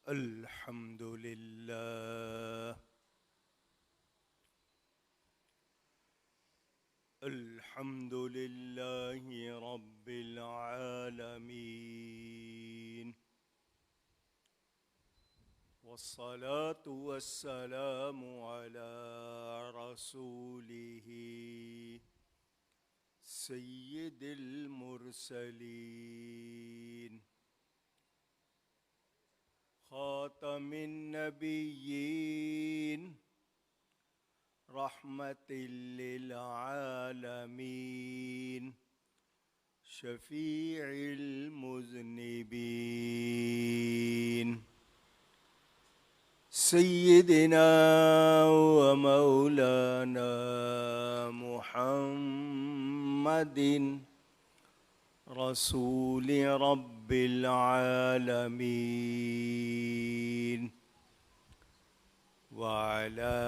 الحمد لله الحمد لله رب العالمين، والصلاة والسلام على رسوله سيد المرسلين خاتم النبيين رحمة للعالمين شفيع المذنبين سيدنا ومولانا محمد رسول رب العالمين وعلى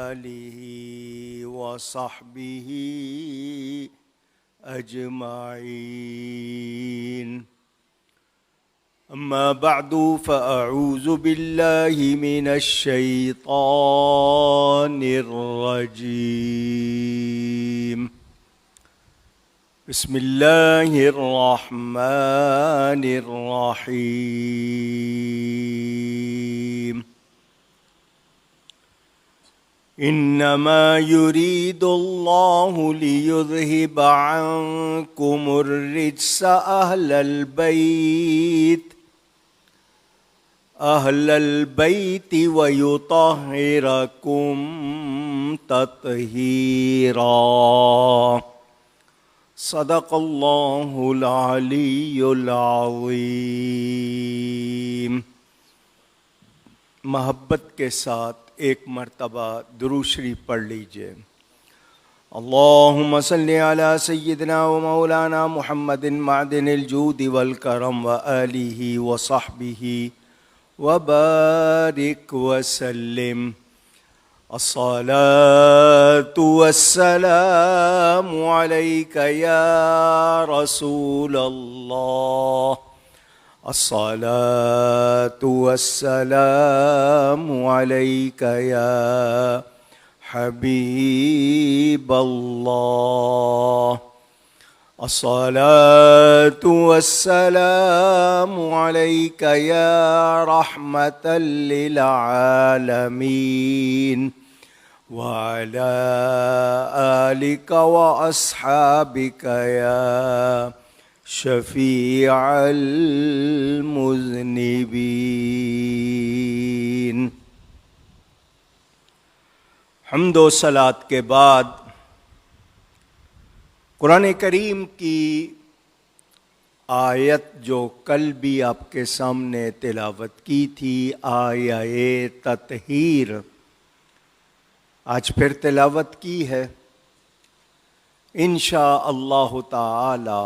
آله وصحبه أجمعين. أما بعد فأعوذ بالله من الشيطان الرجيم. بسم الله الرحمن الرحيم. إنما يريد الله ليذهب عنكم الرجس أهل البيت ويطهركم تطهيرا. صدق الله العلی العظیم. محبت کے ساتھ ایک مرتبہ درود شریف پڑھ لیجئے. اللہم صلی علی سیدنا و مولانا محمد معدن الجود والکرم وآلہ وصحبہ وبارک وسلم. الصلاة والسلام عليك يا رسول الله. الصلاة والسلام عليك يا حبيب الله. الصلاة والسلام عليك يا رحمة للعالمين وعلى آلك وأصحابك يا شفيع المذنبين. حمد و صلات کے بعد قرآن کریم کی آیت جو کل بھی آپ کے سامنے تلاوت کی تھی، آیہ تطہیر، آج پھر تلاوت کی ہے. انشاء اللہ تعالی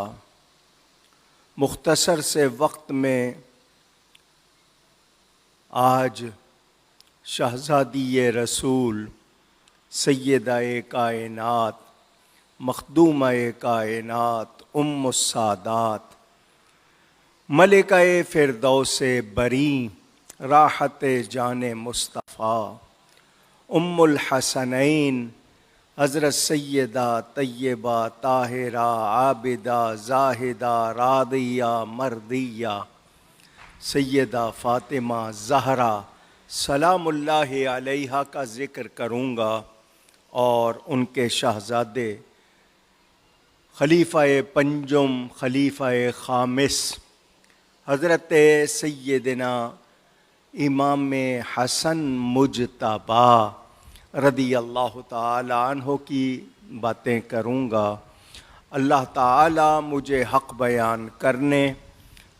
مختصر سے وقت میں آج شہزادی رسول سیدہ کائنات مخدومہ کائنات ام السادات ملکہ فردوس بری راحت جان مصطفیٰ ام الحسنین حضرت سیدہ طیبہ طاہرہ عابدہ زاہدہ راضیہ مرضیہ سیدہ فاطمہ زہرا سلام اللہ علیہا کا ذکر کروں گا، اور ان کے شہزادے خلیفہ پنجم خلیفہ خامس حضرت سیدنا امام حسن مجتبی رضی اللہ تعالی عنہ کی باتیں کروں گا. اللہ تعالی مجھے حق بیان کرنے،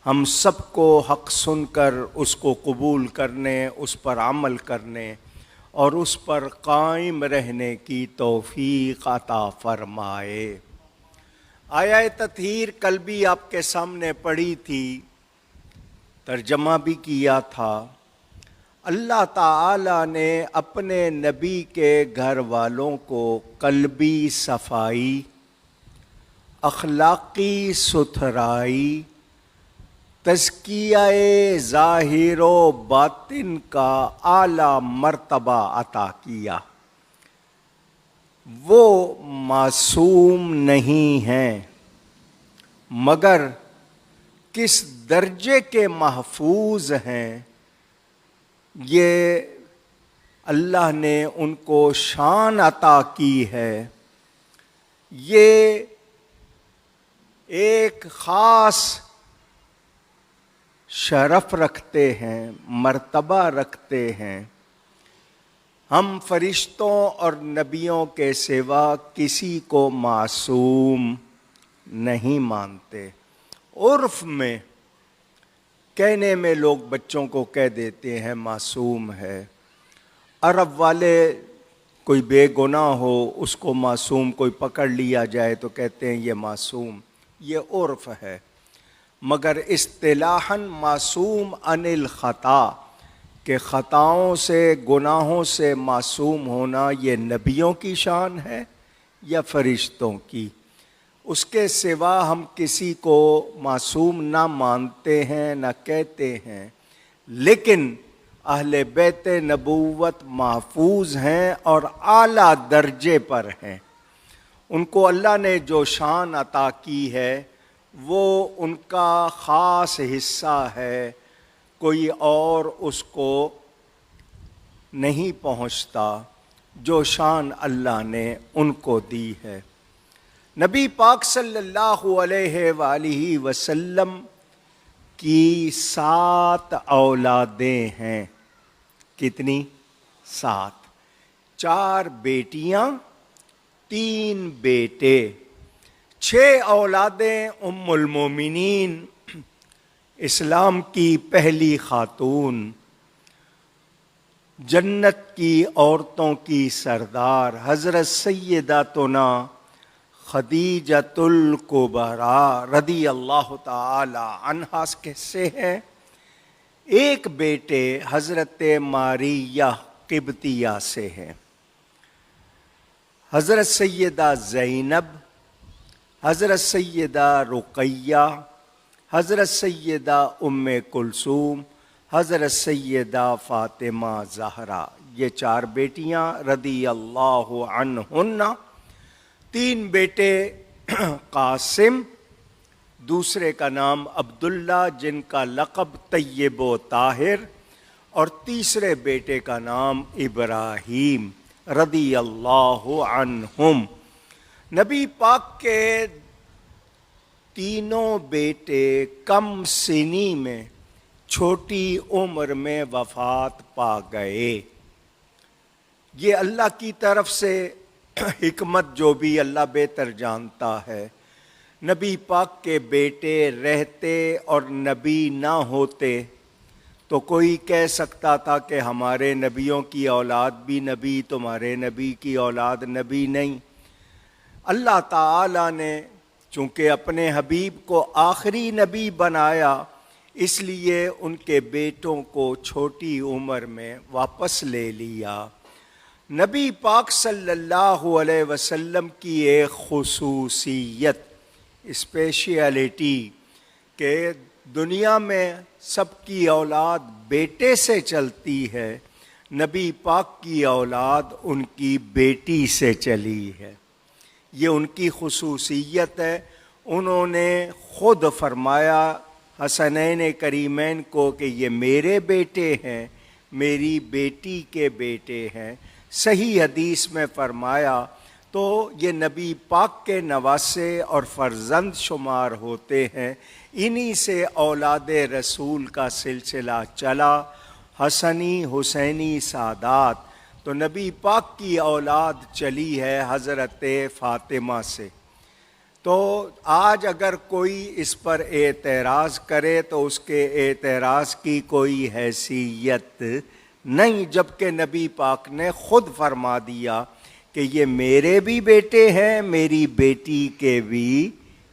ہم سب کو حق سن کر اس کو قبول کرنے، اس پر عمل کرنے اور اس پر قائم رہنے کی توفیق عطا فرمائے. آیہ تطہیر کل بھی آپ کے سامنے پڑھی تھی، ترجمہ بھی کیا تھا. اللہ تعالی نے اپنے نبی کے گھر والوں کو قلبی صفائی، اخلاقی ستھرائی، تزکیہ ظاہر و باطن کا اعلیٰ مرتبہ عطا کیا۔ وہ معصوم نہیں ہیں، مگر کس درجے کے محفوظ ہیں یہ اللہ نے ان کو شان عطا کی ہے۔ یہ ایک خاص شرف رکھتے ہیں، مرتبہ رکھتے ہیں۔ ہم فرشتوں اور نبیوں کے سوا کسی کو معصوم نہیں مانتے۔ عرف میں کہنے میں لوگ بچوں کو کہہ دیتے ہیں معصوم ہے۔ عرب والے کوئی بے گناہ ہو اس کو معصوم کوئی پکڑ لیا جائے تو کہتے ہیں یہ معصوم، یہ عرف ہے۔ مگر اصطلاحاً معصوم عن الخطا، کہ خطاؤں سے گناہوں سے معصوم ہونا یہ نبیوں کی شان ہے یا فرشتوں کی۔ اس کے سوا ہم کسی کو معصوم نہ مانتے ہیں نہ کہتے ہیں، لیکن اہل بیت نبوت محفوظ ہیں اور اعلیٰ درجے پر ہیں۔ ان کو اللہ نے جو شان عطا کی ہے وہ ان کا خاص حصہ ہے، کوئی اور اس کو نہیں پہنچتا جو شان اللہ نے ان کو دی ہے۔ نبی پاک صلی اللہ علیہ وآلہ وسلم کی 7 اولادیں ہیں۔ کتنی؟ 7۔ 4 بیٹیاں، 3 بیٹے، 6 اولادیں ام المومنین، اسلام کی پہلی خاتون، جنت کی عورتوں کی سردار حضرت سیداتنا خدیجۃ الکبریٰ رضی اللہ تعالی عنہا سے ہیں۔ ایک بیٹے حضرت ماریہ قبطیہ سے ہیں۔ حضرت سیدہ زینب، حضرت سیدہ رقیہ، حضرت سیدہ ام کلثوم، حضرت سیدہ فاطمہ زہرا، یہ 4 بیٹیاں رضی اللہ عنہن۔ 3 بیٹے قاسم، دوسرے کا نام عبداللہ جن کا لقب طیب و طاہر، اور تیسرے بیٹے کا نام ابراہیم رضی اللہ عنہم۔ نبی پاک کے تینوں بیٹے کم سنی میں، چھوٹی عمر میں وفات پا گئے۔ یہ اللہ کی طرف سے حکمت جو بھی اللہ بہتر جانتا ہے۔ نبی پاک کے بیٹے رہتے اور نبی نہ ہوتے تو کوئی کہہ سکتا تھا کہ ہمارے نبیوں کی اولاد بھی نبی، تمہارے نبی کی اولاد نبی نہیں۔ اللہ تعالی نے چونکہ اپنے حبیب کو آخری نبی بنایا، اس لیے ان کے بیٹوں کو چھوٹی عمر میں واپس لے لیا۔ نبی پاک صلی اللہ علیہ وسلم کی ایک خصوصیت، اسپیشیلٹی، کہ دنیا میں سب کی اولاد بیٹے سے چلتی ہے، نبی پاک کی اولاد ان کی بیٹی سے چلی ہے۔ یہ ان کی خصوصیت ہے۔ انہوں نے خود فرمایا حسنین کریمین کو کہ یہ میرے بیٹے ہیں، میری بیٹی کے بیٹے ہیں۔ صحیح حدیث میں فرمایا تو یہ نبی پاک کے نواسے اور فرزند شمار ہوتے ہیں۔ انہی سے اولاد رسول کا سلسلہ چلا، حسنی حسینی سادات۔ تو نبی پاک کی اولاد چلی ہے حضرت فاطمہ سے۔ تو آج اگر کوئی اس پر اعتراض کرے تو اس کے اعتراض کی کوئی حیثیت نہیں، جبکہ نبی پاک نے خود فرما دیا کہ یہ میرے بھی بیٹے ہیں، میری بیٹی کے بھی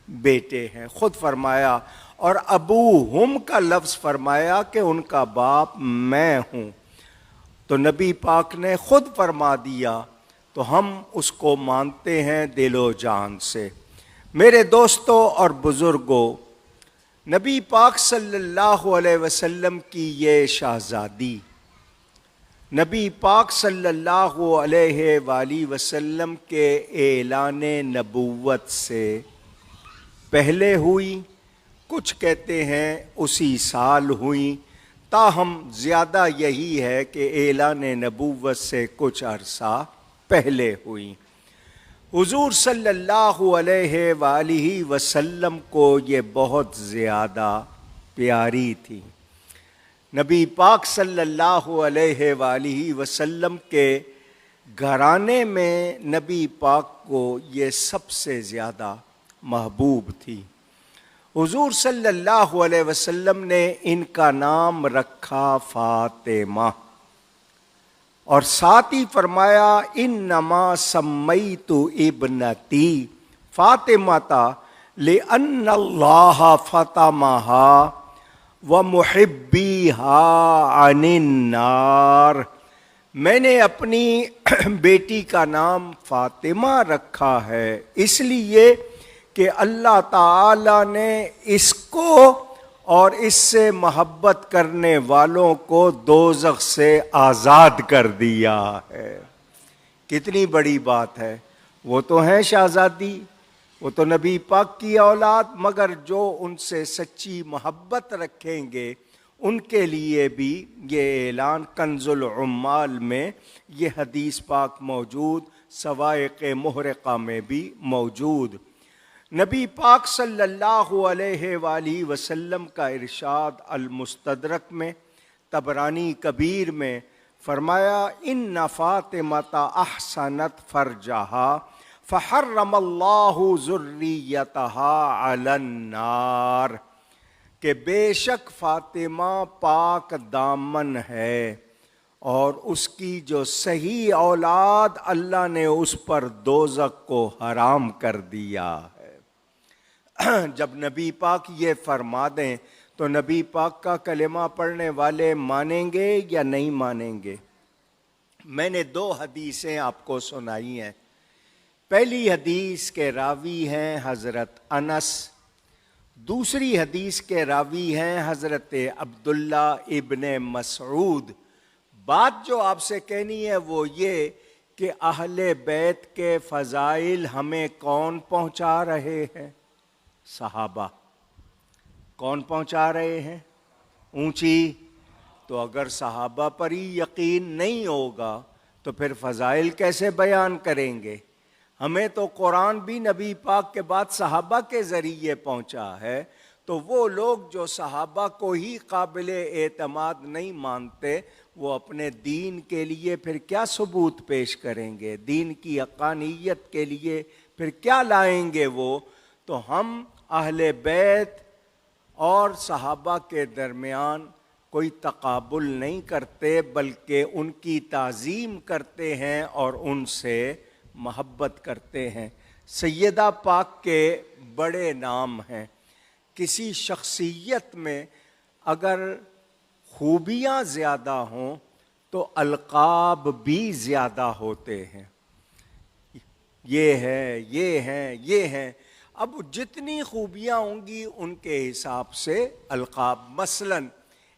بیٹے ہیں، خود فرمایا۔ اور ابوہم کا لفظ فرمایا کہ ان کا باپ میں ہوں، تو نبی پاک نے خود فرما دیا، تو ہم اس کو مانتے ہیں دل و جان سے۔ میرے دوستوں اور بزرگوں، نبی پاک صلی اللہ علیہ وسلم کی یہ شہزادی نبی پاک صلی اللہ علیہ وآلہ وسلم کے اعلان نبوت سے پہلے ہوئی، کچھ کہتے ہیں اسی سال ہوئی، تاہم زیادہ یہی ہے کہ اعلان نبوت سے کچھ عرصہ پہلے ہوئی۔ حضور صلی اللہ علیہ وآلہ وسلم کو یہ بہت زیادہ پیاری تھی۔ نبی پاک صلی اللہ علیہ وآلہ وسلم کے گھرانے میں نبی پاک کو یہ سب سے زیادہ محبوب تھی۔ حضور صلی اللہ علیہ وسلم نے ان کا نام رکھا فاطمہ، اور ساتھ ہی فرمایا انما سمیت ابنتی فاطمہ لأن اللہ فطمہا ومحبیہا عن النار۔ میں نے اپنی بیٹی کا نام فاطمہ رکھا ہے اس لیے کہ اللہ تعالی نے اس کو اور اس سے محبت کرنے والوں کو دوزخ سے آزاد کر دیا ہے۔ کتنی بڑی بات ہے۔ وہ تو ہیں شہزادی، وہ تو نبی پاک کی اولاد، مگر جو ان سے سچی محبت رکھیں گے ان کے لیے بھی یہ اعلان کنز العمال میں یہ حدیث پاک موجود، سوائق محرقہ میں بھی موجود۔ نبی پاک صلی اللہ علیہ وآلہ وسلم کا ارشاد المستدرک میں، طبرانی کبیر میں فرمایا ان فاطمۃ احسنت فرجہا فحرم اللہ ذریتہا علی النار، کہ بے شک فاطمہ پاک دامن ہے اور اس کی جو صحیح اولاد اللہ نے اس پر دوزخ کو حرام کر دیا ہے۔ جب نبی پاک یہ فرما دیں تو نبی پاک کا کلمہ پڑھنے والے مانیں گے یا نہیں مانیں گے؟ میں نے دو حدیثیں آپ کو سنائی ہیں۔ پہلی حدیث کے راوی ہیں حضرت انس، دوسری حدیث کے راوی ہیں حضرت عبداللہ ابن مسعود۔ بات جو آپ سے کہنی ہے وہ یہ کہ اہل بیت کے فضائل ہمیں کون پہنچا رہے ہیں؟ صحابہ۔ کون پہنچا رہے ہیں؟ اونچی۔ تو اگر صحابہ پر ہی یقین نہیں ہوگا تو پھر فضائل کیسے بیان کریں گے؟ ہمیں تو قرآن بھی نبی پاک کے بعد صحابہ کے ذریعے پہنچا ہے، تو وہ لوگ جو صحابہ کو ہی قابل اعتماد نہیں مانتے وہ اپنے دین کے لیے پھر کیا ثبوت پیش کریں گے؟ دین کی حقانیت کے لیے پھر کیا لائیں گے وہ؟ تو ہم اہل بیت اور صحابہ کے درمیان کوئی تقابل نہیں کرتے، بلکہ ان کی تعظیم کرتے ہیں اور ان سے محبت کرتے ہیں۔ سیدہ پاک کے بڑے نام ہیں۔ کسی شخصیت میں اگر خوبیاں زیادہ ہوں تو القاب بھی زیادہ ہوتے ہیں۔ یہ ہے، یہ ہیں، یہ ہیں۔ اب جتنی خوبیاں ہوں گی ان کے حساب سے القاب۔ مثلاً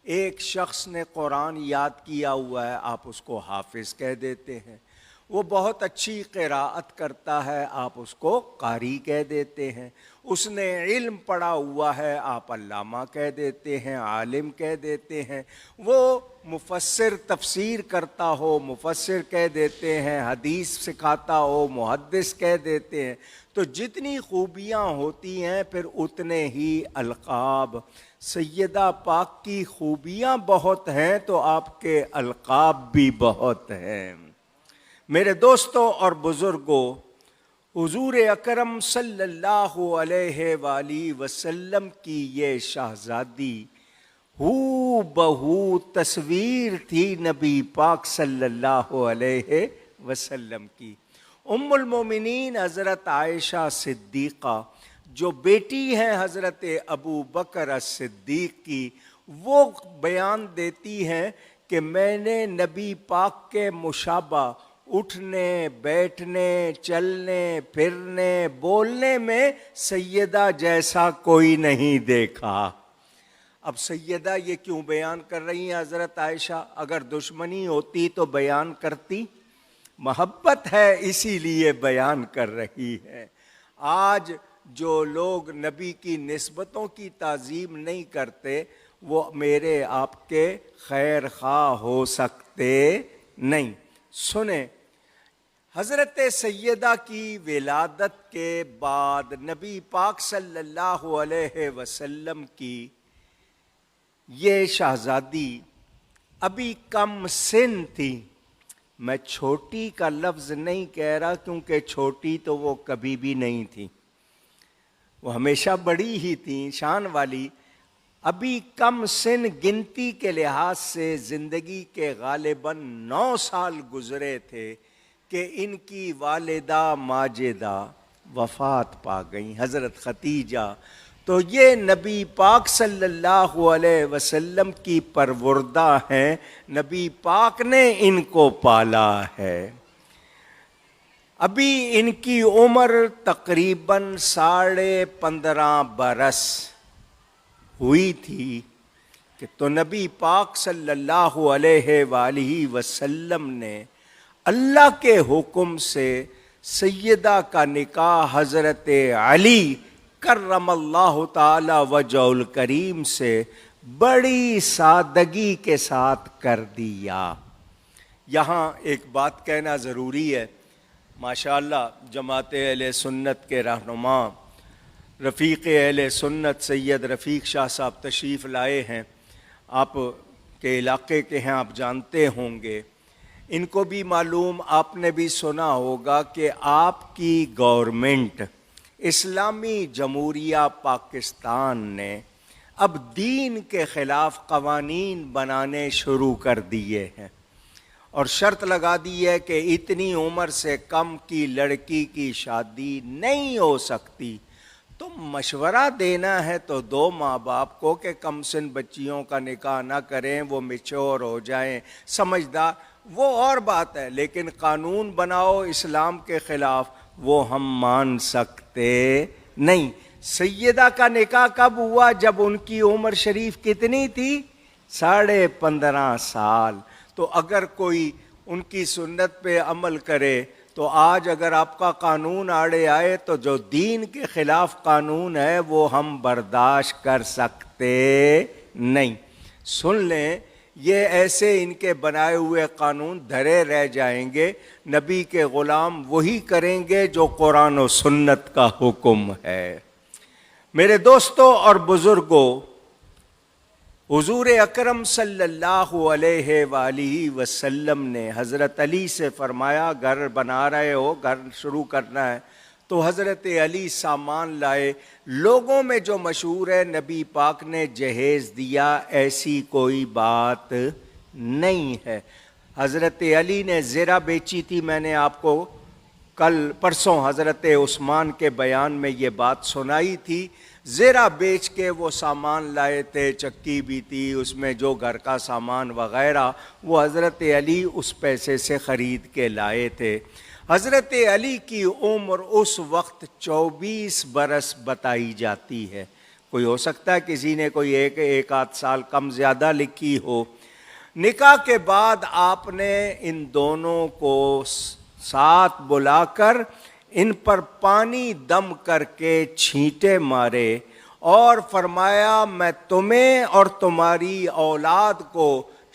ایک شخص نے قرآن یاد کیا ہوا ہے، آپ اس کو حافظ کہہ دیتے ہیں۔ وہ بہت اچھی قراءت کرتا ہے، آپ اس کو قاری کہہ دیتے ہیں۔ اس نے علم پڑھا ہوا ہے، آپ علامہ کہہ دیتے ہیں، عالم کہہ دیتے ہیں۔ وہ مفسر تفسیر کرتا ہو، مفسر کہہ دیتے ہیں۔ حدیث سکھاتا ہو، محدث کہہ دیتے ہیں۔ تو جتنی خوبیاں ہوتی ہیں پھر اتنے ہی القاب۔ سیدہ پاک کی خوبیاں بہت ہیں تو آپ کے القاب بھی بہت ہیں۔ میرے دوستوں اور بزرگوں، حضور اکرم صلی اللہ علیہ وآلہ وسلم کی یہ شہزادی ہو بہو تصویر تھی نبی پاک صلی اللہ علیہ وسلم کی۔ ام المومنین حضرت عائشہ صدیقہ جو بیٹی ہیں حضرت ابو بکر صدیق کی، وہ بیان دیتی ہیں کہ میں نے نبی پاک کے مشابہ اٹھنے، بیٹھنے، چلنے، پھرنے، بولنے میں سیدہ جیسا کوئی نہیں دیکھا۔ اب سیدہ یہ کیوں بیان کر رہی ہیں حضرت عائشہ؟ اگر دشمنی ہوتی تو بیان کرتی؟ محبت ہے اسی لیے بیان کر رہی ہے۔ آج جو لوگ نبی کی نسبتوں کی تعظیم نہیں کرتے وہ میرے آپ کے خیر خواہ ہو سکتے نہیں۔ سنیں، حضرت سیدہ کی ولادت کے بعد نبی پاک صلی اللہ علیہ وسلم کی یہ شہزادی ابھی کم سن تھی۔ میں چھوٹی کا لفظ نہیں کہہ رہا کیونکہ چھوٹی تو وہ کبھی بھی نہیں تھی، وہ ہمیشہ بڑی ہی تھیں، شان والی۔ ابھی کم سن گنتی کے لحاظ سے زندگی کے غالباً 9 سال گزرے تھے کہ ان کی والدہ ماجدہ وفات پا گئیں، حضرت ختیجہ۔ تو یہ نبی پاک صلی اللہ علیہ وسلم کی پروردہ ہیں، نبی پاک نے ان کو پالا ہے۔ ابھی ان کی عمر تقریباً 15.5 برس ہوئی تھی کہ تو نبی پاک صلی اللہ علیہ وآلہ وسلم نے اللہ کے حکم سے سیدہ کا نکاح حضرت علی کرم اللہ تعالی وجہ الکریم سے بڑی سادگی کے ساتھ کر دیا۔ یہاں ایک بات کہنا ضروری ہے، ماشاءاللہ جماعت اہل سنت کے رہنما رفیق اہل سنت سید رفیق شاہ صاحب تشریف لائے ہیں، آپ کے علاقے کے ہیں، آپ جانتے ہوں گے، ان کو بھی معلوم، آپ نے بھی سنا ہوگا کہ آپ کی گورنمنٹ اسلامی جمہوریہ پاکستان نے اب دین کے خلاف قوانین بنانے شروع کر دیے ہیں اور شرط لگا دی ہے کہ اتنی عمر سے کم کی لڑکی کی شادی نہیں ہو سکتی۔ تو مشورہ دینا ہے تو دو ماں باپ کو کہ کم سن بچیوں کا نکاح نہ کریں، وہ میچور ہو جائیں، سمجھدار، وہ اور بات ہے، لیکن قانون بناؤ اسلام کے خلاف وہ ہم مان سکتے نہیں۔ سیدہ کا نکاح کب ہوا؟ جب ان کی عمر شریف کتنی تھی؟ 15.5 سال۔ تو اگر کوئی ان کی سنت پہ عمل کرے تو آج اگر آپ کا قانون آڑے آئے تو جو دین کے خلاف قانون ہے وہ ہم برداشت کر سکتے نہیں۔ سن لیں، یہ ایسے ان کے بنائے ہوئے قانون دھرے رہ جائیں گے، نبی کے غلام وہی کریں گے جو قرآن و سنت کا حکم ہے۔ میرے دوستوں اور بزرگوں، حضور اکرم صلی اللہ علیہ وآلہ وسلم نے حضرت علی سے فرمایا گھر بنا رہے ہو، گھر شروع کرنا ہے، تو حضرت علی سامان لائے۔ لوگوں میں جو مشہور ہے نبی پاک نے جہیز دیا، ایسی کوئی بات نہیں ہے۔ حضرت علی نے زرہ بیچی تھی، میں نے آپ کو کل پرسوں حضرت عثمان کے بیان میں یہ بات سنائی تھی۔ زرہ بیچ کے وہ سامان لائے تھے، چکی بھی تھی اس میں، جو گھر کا سامان وغیرہ وہ حضرت علی اس پیسے سے خرید کے لائے تھے۔ حضرت علی کی عمر اس وقت 24 برس بتائی جاتی ہے، کوئی ہو سکتا ہے کسی نے کوئی ایک آدھ سال کم زیادہ لکھی ہو۔ نکاح کے بعد آپ نے ان دونوں کو ساتھ بلا کر ان پر پانی دم کر کے چھینٹے مارے اور فرمایا میں تمہیں اور تمہاری اولاد کو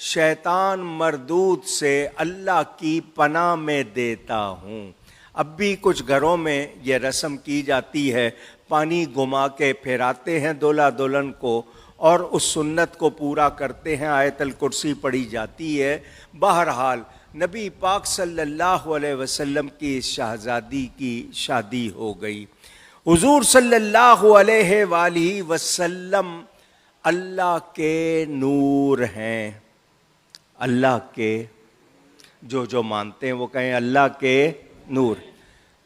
شیطان مردود سے اللہ کی پناہ میں دیتا ہوں۔ اب بھی کچھ گھروں میں یہ رسم کی جاتی ہے، پانی گھما کے پھراتے ہیں دولہا دلہن کو اور اس سنت کو پورا کرتے ہیں، آیت الکرسی پڑھی جاتی ہے۔ بہرحال نبی پاک صلی اللہ علیہ وسلم کی شہزادی کی شادی ہو گئی۔ حضور صلی اللہ علیہ وآلہ وسلم اللہ کے نور ہیں، اللہ کے جو مانتے ہیں وہ کہیں اللہ کے نور۔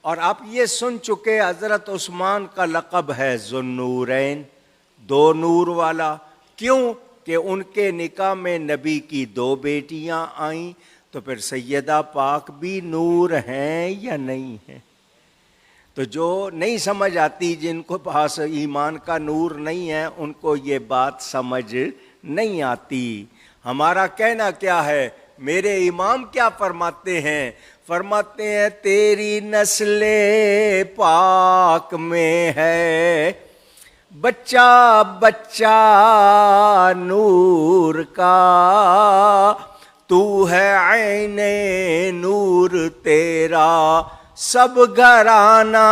اور آپ یہ سن چکے حضرت عثمان کا لقب ہے ذو النورین، دو نور والا۔ کیوں؟ کہ ان کے نکاح میں نبی کی 2 بیٹیاں آئیں، تو پھر سیدہ پاک بھی نور ہیں یا نہیں ہیں؟ تو جو نہیں سمجھ آتی، جن کو پاس ایمان کا نور نہیں ہے، ان کو یہ بات سمجھ نہیں آتی۔ ہمارا کہنا کیا ہے؟ میرے امام کیا فرماتے ہیں؟ فرماتے ہیں تیری نسل پاک میں ہے بچہ بچہ نور کا، تو ہے عین نور تیرا سب گھرانہ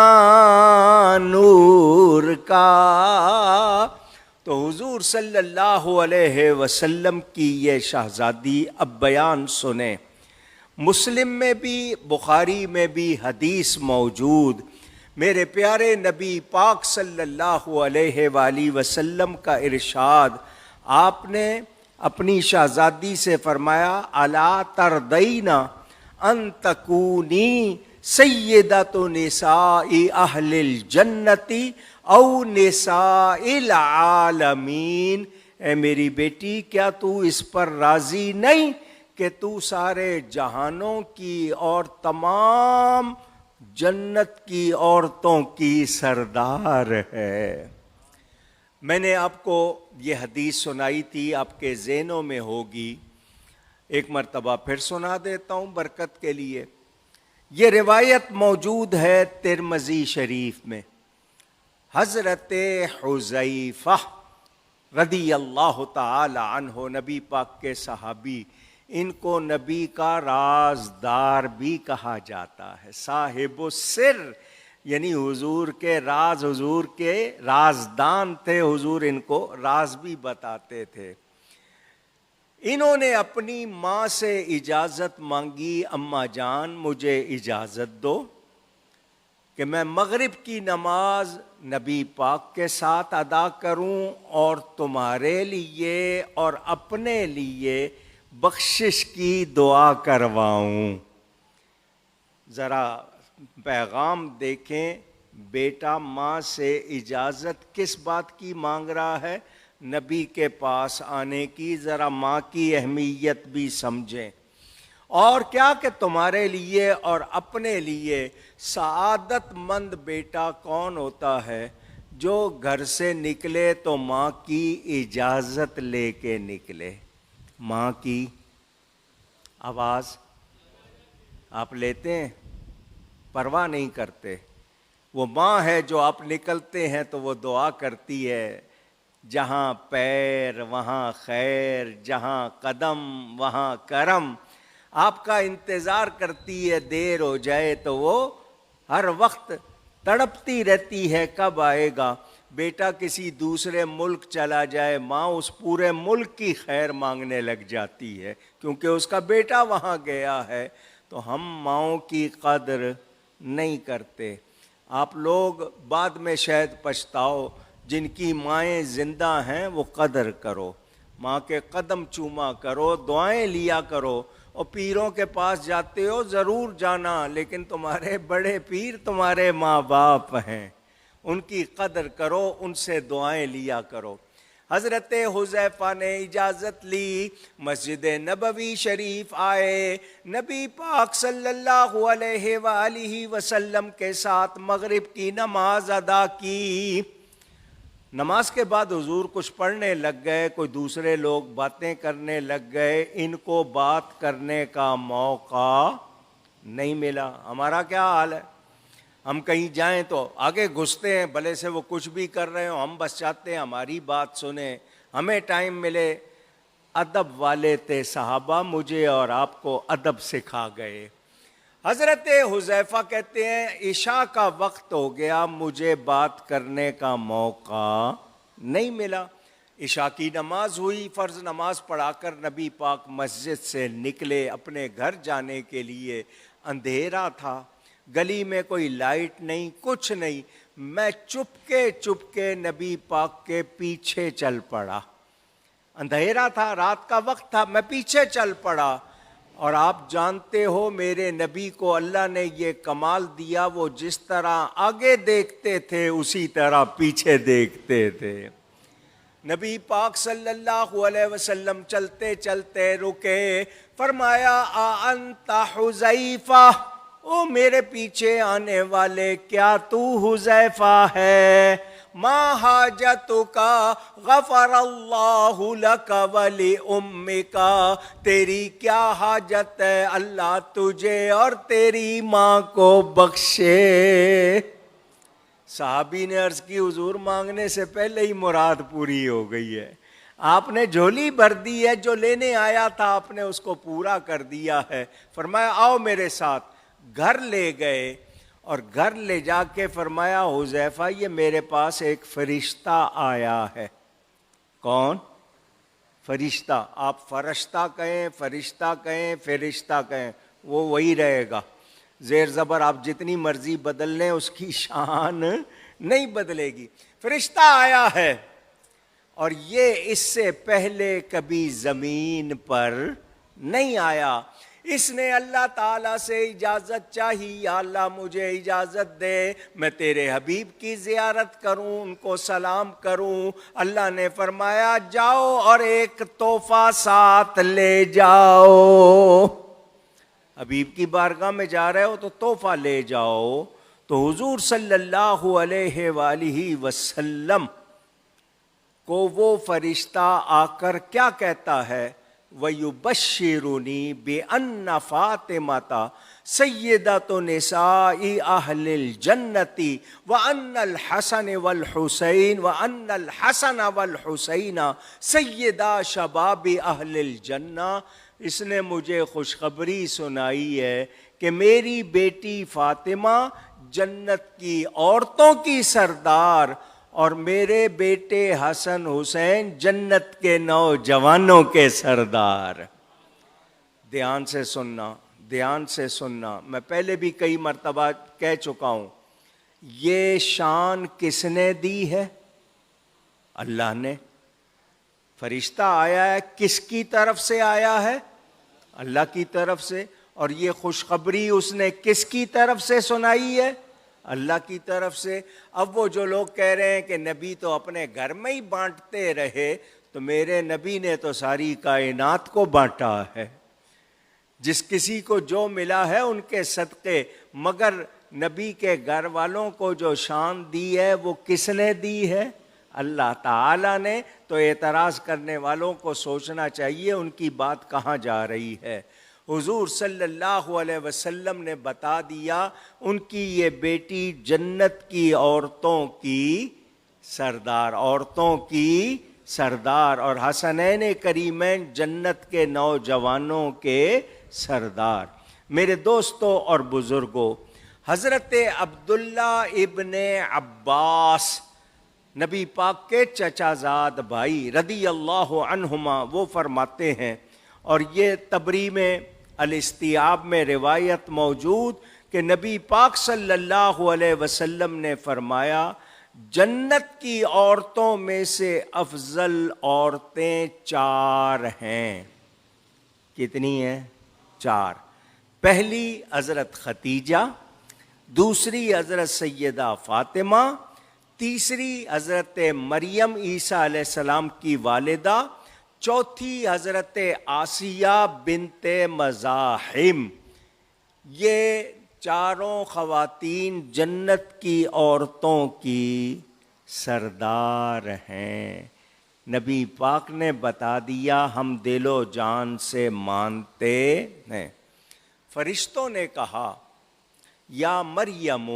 نور کا۔ تو حضور صلی اللہ علیہ وسلم کی یہ شہزادی اب بیان سنیں۔ مسلم میں بھی بخاری میں بھی حدیث موجود، میرے پیارے نبی پاک صلی اللہ علیہ وآلہ وسلم کا ارشاد، آپ نے اپنی شہزادی سے فرمایا الا ترضین ان تکونی سیدۃ نساء اہل الجنۃ او نساء العالمین، اے میری بیٹی کیا تو اس پر راضی نہیں کہ تو سارے جہانوں کی اور تمام جنت کی عورتوں کی سردار ہے؟ میں نے آپ کو یہ حدیث سنائی تھی، آپ کے ذہنوں میں ہوگی، ایک مرتبہ پھر سنا دیتا ہوں برکت کے لیے۔ یہ روایت موجود ہے ترمذی شریف میں، حضرت حذیفہ رضی اللہ تعالی عنہ، نبی پاک کے صحابی، ان کو نبی کا رازدار بھی کہا جاتا ہے، صاحب السر، یعنی حضور کے راز، حضور کے رازدان تھے، حضور ان کو راز بھی بتاتے تھے۔ انہوں نے اپنی ماں سے اجازت مانگی، اماں جان مجھے اجازت دو کہ میں مغرب کی نماز نبی پاک کے ساتھ ادا کروں اور تمہارے لیے اور اپنے لیے بخشش کی دعا کرواؤں۔ ذرا پیغام دیکھیں، بیٹا ماں سے اجازت کس بات کی مانگ رہا ہے؟ نبی کے پاس آنے کی۔ ذرا ماں کی اہمیت بھی سمجھیں۔ اور کیا کہ تمہارے لیے اور اپنے لیے سعادت مند بیٹا کون ہوتا ہے؟ جو گھر سے نکلے تو ماں کی اجازت لے کے نکلے۔ ماں کی آواز آپ لیتے ہیں، پرواہ نہیں کرتے۔ وہ ماں ہے جو آپ نکلتے ہیں تو وہ دعا کرتی ہے، جہاں پیر وہاں خیر، جہاں قدم وہاں کرم۔ آپ کا انتظار کرتی ہے، دیر ہو جائے تو وہ ہر وقت تڑپتی رہتی ہے کب آئے گا۔ بیٹا کسی دوسرے ملک چلا جائے، ماں اس پورے ملک کی خیر مانگنے لگ جاتی ہے، کیونکہ اس کا بیٹا وہاں گیا ہے۔ تو ہم ماؤں کی قدر نہیں کرتے۔ آپ لوگ بعد میں شاید پچھتاؤ، جن کی مائیں زندہ ہیں وہ قدر کرو، ماں کے قدم چوما کرو، دعائیں لیا کرو۔ اور پیروں کے پاس جاتے ہو ضرور جانا، لیکن تمہارے بڑے پیر تمہارے ماں باپ ہیں، ان کی قدر کرو، ان سے دعائیں لیا کرو۔ حضرت حذیفہ نے اجازت لی، مسجد نبوی شریف آئے، نبی پاک صلی اللہ علیہ وآلہ وسلم کے ساتھ مغرب کی نماز ادا کی۔ نماز کے بعد حضور کچھ پڑھنے لگ گئے، کوئی دوسرے لوگ باتیں کرنے لگ گئے، ان کو بات کرنے کا موقع نہیں ملا۔ ہمارا کیا حال ہے؟ ہم کہیں جائیں تو آگے گھستے ہیں، بھلے سے وہ کچھ بھی کر رہے ہوں، ہم بس چاہتے ہیں ہماری بات سنیں، ہمیں ٹائم ملے۔ ادب والے تھے صحابہ، مجھے اور آپ کو ادب سکھا گئے۔ حضرت حذیفہ کہتے ہیں عشاء کا وقت ہو گیا، مجھے بات کرنے کا موقع نہیں ملا۔ عشاء کی نماز ہوئی، فرض نماز پڑھا کر نبی پاک مسجد سے نکلے اپنے گھر جانے کے لیے۔ اندھیرا تھا، گلی میں کوئی لائٹ نہیں، کچھ نہیں۔ میں چپ کے نبی پاک کے پیچھے چل پڑا۔ اندھیرا تھا، رات کا وقت تھا، میں پیچھے چل پڑا۔ اور آپ جانتے ہو میرے نبی کو اللہ نے یہ کمال دیا، وہ جس طرح آگے دیکھتے تھے اسی طرح پیچھے دیکھتے تھے۔ نبی پاک صلی اللہ علیہ وسلم چلتے چلتے رکے، فرمایا انت حذیفہ، او میرے پیچھے آنے والے کیا تو حذیفہ ہے؟ ما حاجتک غفر اللہ لک ولأمک، تیری کیا حاجت ہے، اللہ تجھے اور تیری ماں کو بخشے۔ صحابی نے عرض کی حضور مانگنے سے پہلے ہی مراد پوری ہو گئی ہے، آپ نے جھولی بھر دی ہے، جو لینے آیا تھا آپ نے اس کو پورا کر دیا ہے۔ فرمایا آؤ میرے ساتھ، گھر لے گئے اور گھر لے جا کے فرمایا حذیفہ یہ میرے پاس ایک فرشتہ آیا ہے۔ کون؟ فرشتہ، آپ فرشتہ کہیں، فرشتہ کہیں، فرشتہ کہیں، وہ وہی رہے گا، زیر زبر آپ جتنی مرضی بدل لیں اس کی شان نہیں بدلے گی۔ فرشتہ آیا ہے اور یہ اس سے پہلے کبھی زمین پر نہیں آیا، اس نے اللہ تعالیٰ سے اجازت چاہی، یا اللہ مجھے اجازت دے میں تیرے حبیب کی زیارت کروں، ان کو سلام کروں۔ اللہ نے فرمایا جاؤ اور ایک تحفہ ساتھ لے جاؤ، حبیب کی بارگاہ میں جا رہے ہو تو تحفہ لے جاؤ۔ تو حضور صلی اللہ علیہ وآلہ وسلم کو وہ فرشتہ آ کر کیا کہتا ہے؟ وَيُبَشِّرُنِي بِأَنَّ فَاطِمَةَ سَيِّدَةُ نِسَاءِ أَهْلِ الْجَنَّةِ وَأَنَّ الْحَسَنَ وَالْحُسَيْنَ سَيِّدَا شَبَابِ أَهْلِ الْجَنَّةِ، اس نے مجھے خوشخبری سنائی ہے کہ میری بیٹی فاطمہ جنت کی عورتوں کی سردار اور میرے بیٹے حسن حسین جنت کے نوجوانوں کے سردار۔ دھیان سے سننا، دھیان سے سننا، میں پہلے بھی کئی مرتبہ کہہ چکا ہوں، یہ شان کس نے دی ہے؟ اللہ نے۔ فرشتہ آیا ہے، کس کی طرف سے آیا ہے؟ اللہ کی طرف سے۔ اور یہ خوشخبری اس نے کس کی طرف سے سنائی ہے؟ اللہ کی طرف سے۔ اب وہ جو لوگ کہہ رہے ہیں کہ نبی تو اپنے گھر میں ہی بانٹتے رہے، تو میرے نبی نے تو ساری کائنات کو بانٹا ہے، جس کسی کو جو ملا ہے ان کے صدقے، مگر نبی کے گھر والوں کو جو شان دی ہے وہ کس نے دی ہے؟ اللہ تعالیٰ نے۔ تو اعتراض کرنے والوں کو سوچنا چاہیے ان کی بات کہاں جا رہی ہے۔ حضور صلی اللہ علیہ وسلم نے بتا دیا ان کی یہ بیٹی جنت کی عورتوں کی سردار، عورتوں کی سردار، اور حسنین کریمین جنت کے نوجوانوں کے سردار۔ میرے دوستوں اور بزرگوں، حضرت عبداللہ ابن عباس نبی پاک کے چچا زاد بھائی رضی اللہ عنہما، وہ فرماتے ہیں، اور یہ طبری میں الاستیاب میں روایت موجود کہ نبی پاک صلی اللہ علیہ وسلم نے فرمایا جنت کی عورتوں میں سے افضل عورتیں 4 ہیں۔ کتنی ہیں؟ 4۔ پہلی حضرت خدیجہ، دوسری حضرت سیدہ فاطمہ، تیسری حضرت مریم عیسیٰ علیہ السلام کی والدہ، چوتھی حضرت آسیہ بنت مزاحم۔ یہ 4 خواتین جنت کی عورتوں کی سردار ہیں۔ نبی پاک نے بتا دیا، ہم دل و جان سے مانتے ہیں۔ فرشتوں نے کہا یا مریم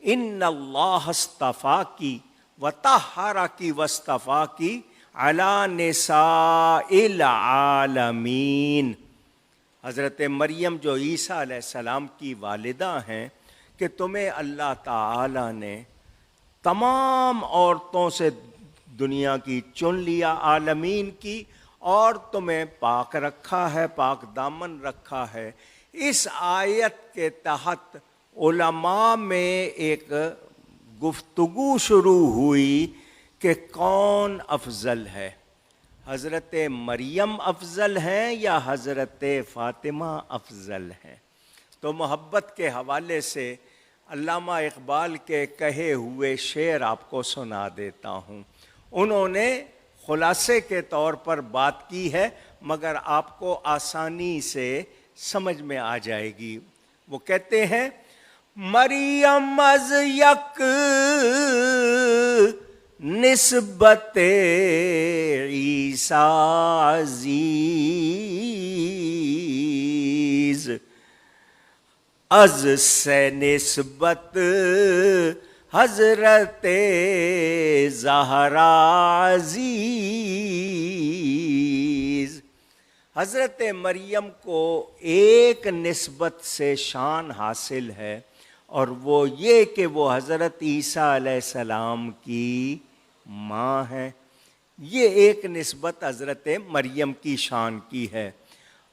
ان اللہ اصطفاکی وطہرکی واصطفاکی علی نساء العالمین۔ حضرت مریم جو عیسیٰ علیہ السلام کی والدہ ہیں کہ تمہیں اللہ تعالی نے تمام عورتوں سے دنیا کی چن لیا، عالمین کی، اور تمہیں پاک رکھا ہے، پاک دامن رکھا ہے۔ اس آیت کے تحت علماء میں ایک گفتگو شروع ہوئی کہ کون افضل ہے، حضرت مریم افضل ہیں یا حضرت فاطمہ افضل ہیں؟ تو محبت کے حوالے سے علامہ اقبال کے کہے ہوئے شعر آپ کو سنا دیتا ہوں۔ انہوں نے خلاصے کے طور پر بات کی ہے، مگر آپ کو آسانی سے سمجھ میں آ جائے گی۔ وہ کہتے ہیں مریم از یک نسبت عیسیٰ عزیز، از سے نسبت حضرت زہرا عزیز۔ حضرت مریم کو ایک نسبت سے شان حاصل ہے، اور وہ یہ کہ وہ حضرت عیسیٰ علیہ السلام کی ماں ہے۔ یہ ایک نسبت حضرت مریم کی شان کی ہے۔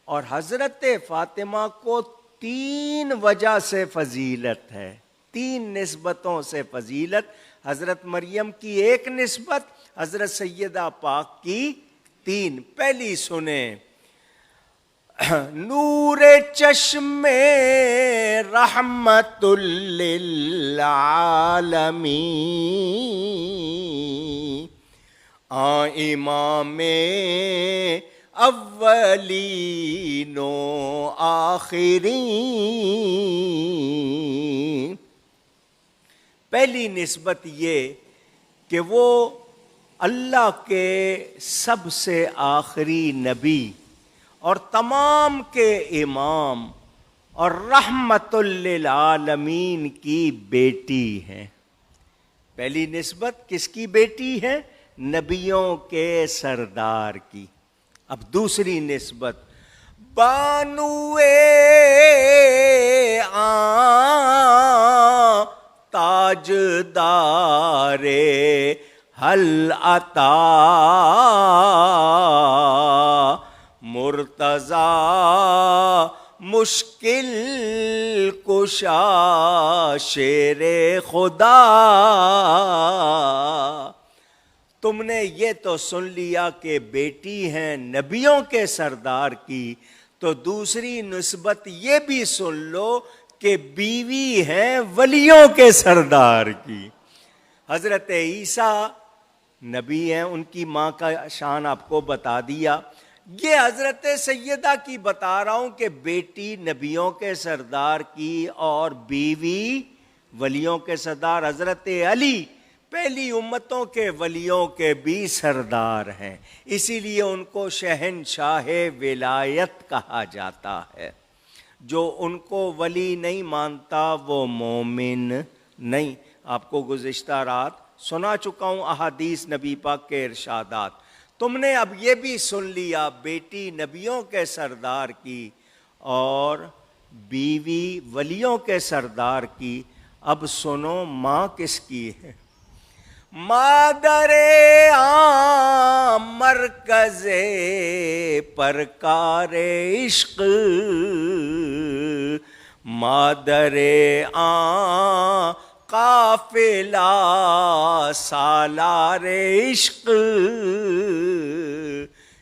اور حضرت فاطمہ کو 3 وجہ سے فضیلت ہے، 3 نسبتوں سے فضیلت۔ حضرت مریم کی ایک نسبت، حضرت سیدہ پاک کی 3۔ پہلی سنیں، نور چشم رحمت للعالمین، امام اولین و آخرین۔ پہلی نسبت یہ کہ وہ اللہ کے سب سے آخری نبی اور تمام کے امام اور رحمت للعالمین کی بیٹی ہیں۔ پہلی نسبت کس کی بیٹی ہے؟ نبیوں کے سردار کی۔ اب دوسری نسبت، بانوے تاجدار حل عطا، مرتضی مشکل کشا شیر خدا۔ تم نے یہ تو سن لیا کہ بیٹی ہیں نبیوں کے سردار کی، تو دوسری نسبت یہ بھی سن لو کہ بیوی ہیں ولیوں کے سردار کی۔ حضرت عیسیٰ نبی ہیں، ان کی ماں کا شان آپ کو بتا دیا۔ یہ حضرت سیدہ کی بتا رہا ہوں کہ بیٹی نبیوں کے سردار کی اور بیوی ولیوں کے سردار۔ حضرت علی پہلی امتوں کے ولیوں کے بھی سردار ہیں، اسی لیے ان کو شہنشاہ ولایت کہا جاتا ہے۔ جو ان کو ولی نہیں مانتا وہ مومن نہیں۔ آپ کو گزشتہ رات سنا چکا ہوں احادیث نبی پاک کے ارشادات۔ تم نے اب یہ بھی سن لیا بیٹی نبیوں کے سردار کی اور بیوی ولیوں کے سردار کی۔ اب سنو ماں کس کی ہے؟ مادر عام مرکز پرکار عشق، مادر عام قافلہ سالار عشق۔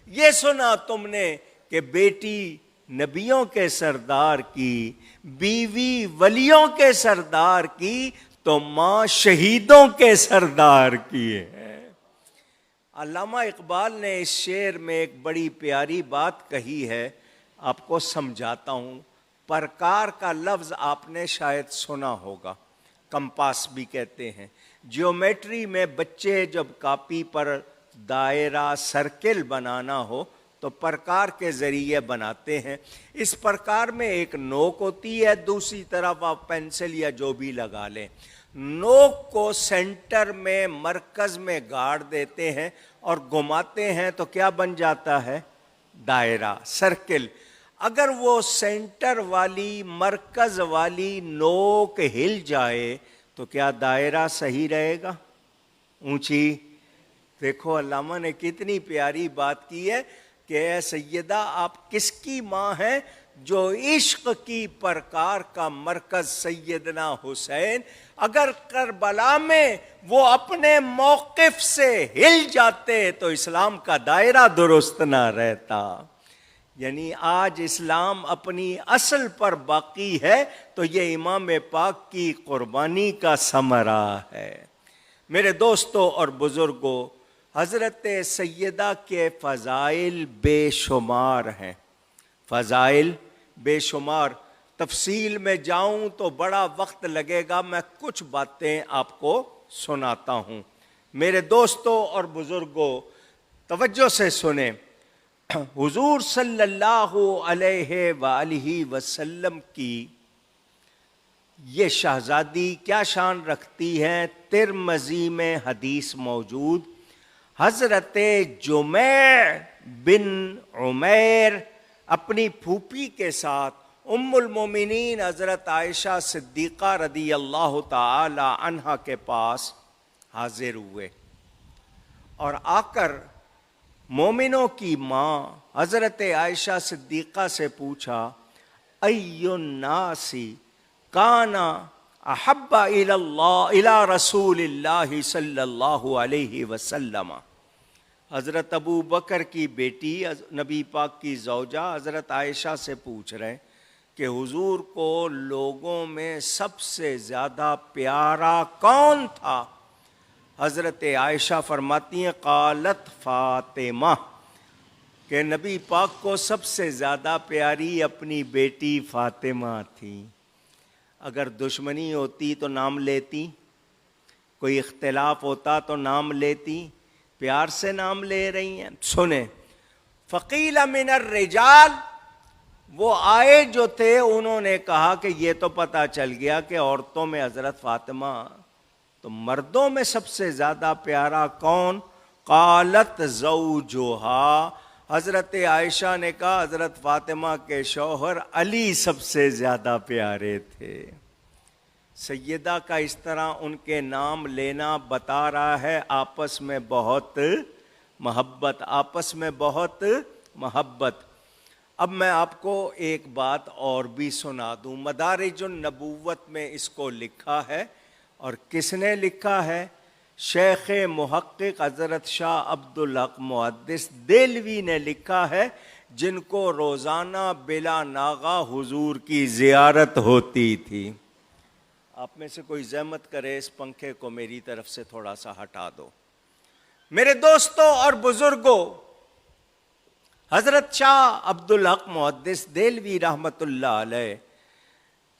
یہ سنا تم نے کہ بیٹی نبیوں کے سردار کی، بیوی ولیوں کے سردار کی، تو ماں شہیدوں کے سردار کی ہے۔ علامہ اقبال نے اس شعر میں ایک بڑی پیاری بات کہی ہے، آپ کو سمجھاتا ہوں۔ پرکار کا لفظ آپ نے شاید سنا ہوگا، کمپاس بھی کہتے ہیں۔ جیومیٹری میں بچے جب کاپی پر دائرہ سرکل بنانا ہو تو پرکار کے ذریعے بناتے ہیں۔ اس پرکار میں ایک نوک ہوتی ہے، دوسری طرف آپ پینسل یا جو بھی لگا لیں۔ نوک کو سینٹر میں مرکز میں گاڑ دیتے ہیں اور گھماتے ہیں تو کیا بن جاتا ہے؟ دائرہ، سرکل۔ اگر وہ سینٹر والی مرکز والی نوک ہل جائے تو کیا دائرہ صحیح رہے گا؟ اونچی۔ دیکھو علامہ نے کتنی پیاری بات کی ہے کہ اے سیدہ آپ کس کی ماں ہیں؟ جو عشق کی پرکار کا مرکز سیدنا حسین، اگر کربلا میں وہ اپنے موقف سے ہل جاتے تو اسلام کا دائرہ درست نہ رہتا۔ یعنی آج اسلام اپنی اصل پر باقی ہے تو یہ امام پاک کی قربانی کا ثمرہ ہے۔ میرے دوستوں اور بزرگوں، حضرت سیدہ کے فضائل بے شمار ہیں، فضائل بے شمار۔ تفصیل میں جاؤں تو بڑا وقت لگے گا، میں کچھ باتیں آپ کو سناتا ہوں۔ میرے دوستوں اور بزرگوں توجہ سے سنیں، حضور صلی اللہ علیہ وآلہ وسلم کی یہ شہزادی کیا شان رکھتی ہے؟ ترمذی میں حدیث موجود، حضرت جمیع بن عمیر اپنی پھوپھی کے ساتھ ام المومنین حضرت عائشہ صدیقہ رضی اللہ تعالی عنہا کے پاس حاضر ہوئے اور آ کر مومنوں کی ماں حضرت عائشہ صدیقہ سے پوچھا، ای الناس کان احب الی اللہ الی رسول اللہ صلی اللہ علیہ وسلم۔ حضرت ابو بکر کی بیٹی نبی پاک کی زوجہ حضرت عائشہ سے پوچھ رہے ہیں کہ حضور کو لوگوں میں سب سے زیادہ پیارا کون تھا؟ حضرت عائشہ فرماتی ہیں، قالت فاطمہ، کہ نبی پاک کو سب سے زیادہ پیاری اپنی بیٹی فاطمہ تھی۔ اگر دشمنی ہوتی تو نام لیتی، کوئی اختلاف ہوتا تو نام لیتی، پیار سے نام لے رہی ہیں۔ سنیں، فقیل من الرجال، وہ آئے جو تھے انہوں نے کہا کہ یہ تو پتہ چل گیا کہ عورتوں میں حضرت فاطمہ، تو مردوں میں سب سے زیادہ پیارا کون؟ قالت زوجہا، حضرت عائشہ نے کہا حضرت فاطمہ کے شوہر علی سب سے زیادہ پیارے تھے۔ سیدہ کا اس طرح ان کے نام لینا بتا رہا ہے آپس میں بہت محبت، آپس میں بہت محبت۔ اب میں آپ کو ایک بات اور بھی سنا دوں، مدارج النبوت میں اس کو لکھا ہے، اور کس نے لکھا ہے؟ شیخ محقق حضرت شاہ عبدالحق محدث دہلوی نے لکھا ہے، جن کو روزانہ بلا ناغہ حضور کی زیارت ہوتی تھی۔ آپ میں سے کوئی زحمت کرے اس پنکھے کو میری طرف سے تھوڑا سا ہٹا دو۔ میرے دوستوں اور بزرگوں، حضرت شاہ عبدالحق محدث دہلوی رحمۃ اللہ علیہ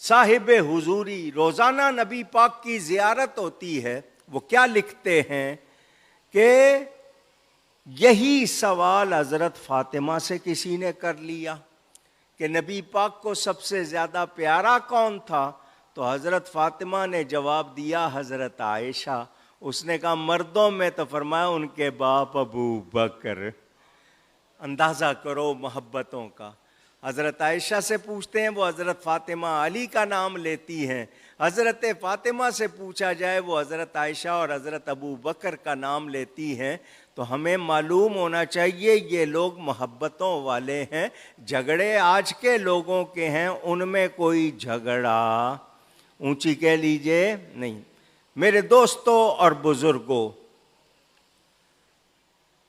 صاحب حضوری، روزانہ نبی پاک کی زیارت ہوتی ہے، وہ کیا لکھتے ہیں کہ یہی سوال حضرت فاطمہ سے کسی نے کر لیا کہ نبی پاک کو سب سے زیادہ پیارا کون تھا؟ تو حضرت فاطمہ نے جواب دیا حضرت عائشہ۔ اس نے کہا مردوں میں، تو فرمایا ان کے باپ ابو بکر۔ اندازہ کرو محبتوں کا۔ حضرت عائشہ سے پوچھتے ہیں، وہ حضرت فاطمہ علی کا نام لیتی ہیں۔ حضرت فاطمہ سے پوچھا جائے، وہ حضرت عائشہ اور حضرت ابو بکر کا نام لیتی ہیں۔ تو ہمیں معلوم ہونا چاہیے یہ لوگ محبتوں والے ہیں۔ جھگڑے آج کے لوگوں کے ہیں، ان میں کوئی جھگڑا اونچی کہہ لیجئے نہیں۔ میرے دوستوں اور بزرگوں،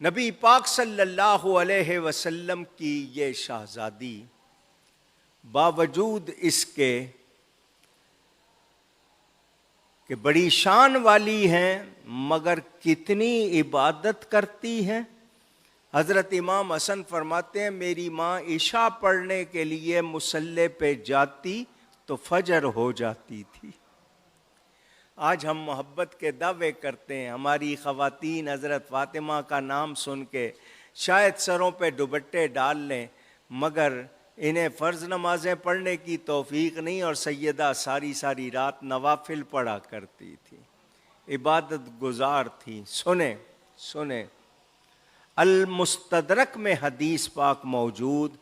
نبی پاک صلی اللہ علیہ وسلم کی یہ شہزادی باوجود اس کے کہ بڑی شان والی ہیں، مگر کتنی عبادت کرتی ہیں۔ حضرت امام حسن فرماتے ہیں، میری ماں عشاء پڑھنے کے لیے مصلی پہ جاتی تو فجر ہو جاتی تھی۔ آج ہم محبت کے دعوے کرتے ہیں، ہماری خواتین حضرت فاطمہ کا نام سن کے شاید سروں پہ دوپٹے ڈال لیں، مگر انہیں فرض نمازیں پڑھنے کی توفیق نہیں، اور سیدہ ساری ساری رات نوافل پڑھا کرتی تھی، عبادت گزار تھی۔ سنیں المستدرک میں حدیث پاک موجود،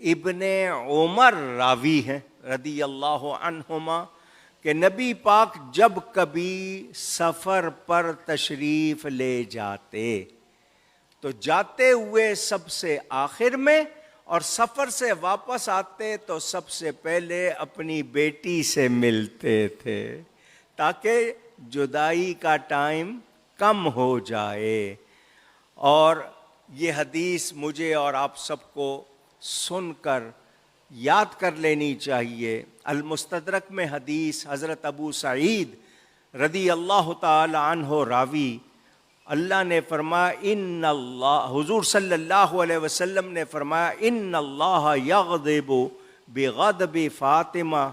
ابن عمر راوی ہیں رضی اللہ عنہما، کہ نبی پاک جب کبھی سفر پر تشریف لے جاتے تو جاتے ہوئے سب سے آخر میں، اور سفر سے واپس آتے تو سب سے پہلے اپنی بیٹی سے ملتے تھے تاکہ جدائی کا ٹائم کم ہو جائے۔ اور یہ حدیث مجھے اور آپ سب کو سن کر یاد کر لینی چاہیے۔ المستدرک میں حدیث، حضرت ابو سعید رضی اللہ تعالی عنہ راوی، اللہ نے فرمایا ان اللہ، حضور صلی اللہ علیہ وسلم نے فرمایا ان اللہ یغضب بغضب فاطمہ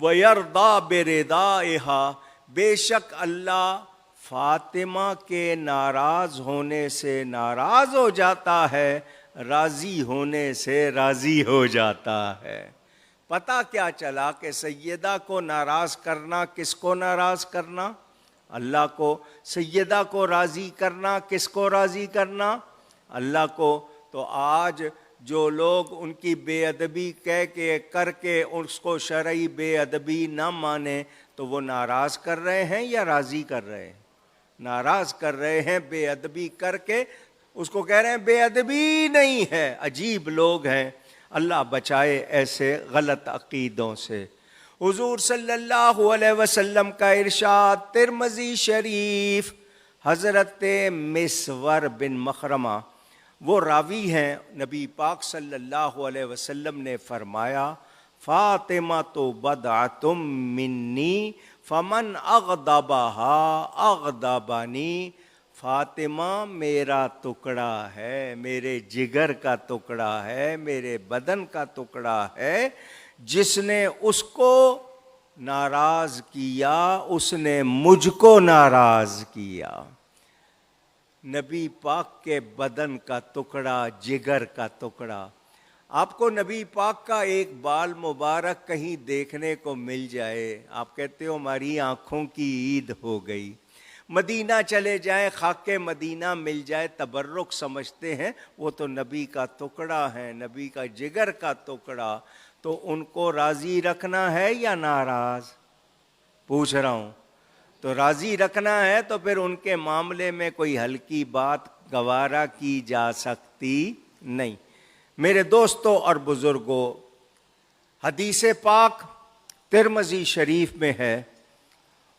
وَيَرْضَى بِرِضَائِهَا، بے شک اللہ فاطمہ کے ناراض ہونے سے ناراض ہو جاتا ہے، راضی ہونے سے راضی ہو جاتا ہے۔ پتہ کیا چلا کہ سیدہ کو ناراض کرنا، کس کو ناراض کرنا؟ اللہ کو۔ سیدہ کو راضی کرنا، کس کو راضی کرنا؟ اللہ کو۔ تو آج جو لوگ ان کی بے ادبی کہہ کے کر کے اس کو شرعی بے ادبی نہ مانیں، تو وہ ناراض کر رہے ہیں یا راضی کر رہے ہیں؟ ناراض کر رہے ہیں بے ادبی کر کے، اس کو کہہ رہے ہیں بے ادبی نہیں ہے۔ عجیب لوگ ہیں، اللہ بچائے ایسے غلط عقیدوں سے۔ حضور صلی اللہ علیہ وسلم کا ارشاد ترمذی شریف، حضرت مسور بن مخرمہ وہ راوی ہیں، نبی پاک صلی اللہ علیہ وسلم نے فرمایا فاطمہ تو بضعۃ منی فمن اغضبها اغضبنی، فاطمہ میرا ٹکڑا ہے، میرے جگر کا ٹکڑا ہے، میرے بدن کا ٹکڑا ہے، جس نے اس کو ناراض کیا اس نے مجھ کو ناراض کیا۔ نبی پاک کے بدن کا ٹکڑا، جگر کا ٹکڑا۔ آپ کو نبی پاک کا ایک بال مبارک کہیں دیکھنے کو مل جائے، آپ کہتے ہو ہماری آنکھوں کی عید ہو گئی۔ مدینہ چلے جائیں، خاک مدینہ مل جائے، تبرک سمجھتے ہیں، وہ تو نبی کا ٹکڑا ہے، نبی کا جگر کا ٹکڑا۔ تو ان کو راضی رکھنا ہے یا ناراض؟ پوچھ رہا ہوں۔ تو راضی رکھنا ہے تو پھر ان کے معاملے میں کوئی ہلکی بات گوارا کی جا سکتی نہیں۔ میرے دوستوں اور بزرگوں، حدیث پاک ترمذی شریف میں ہے،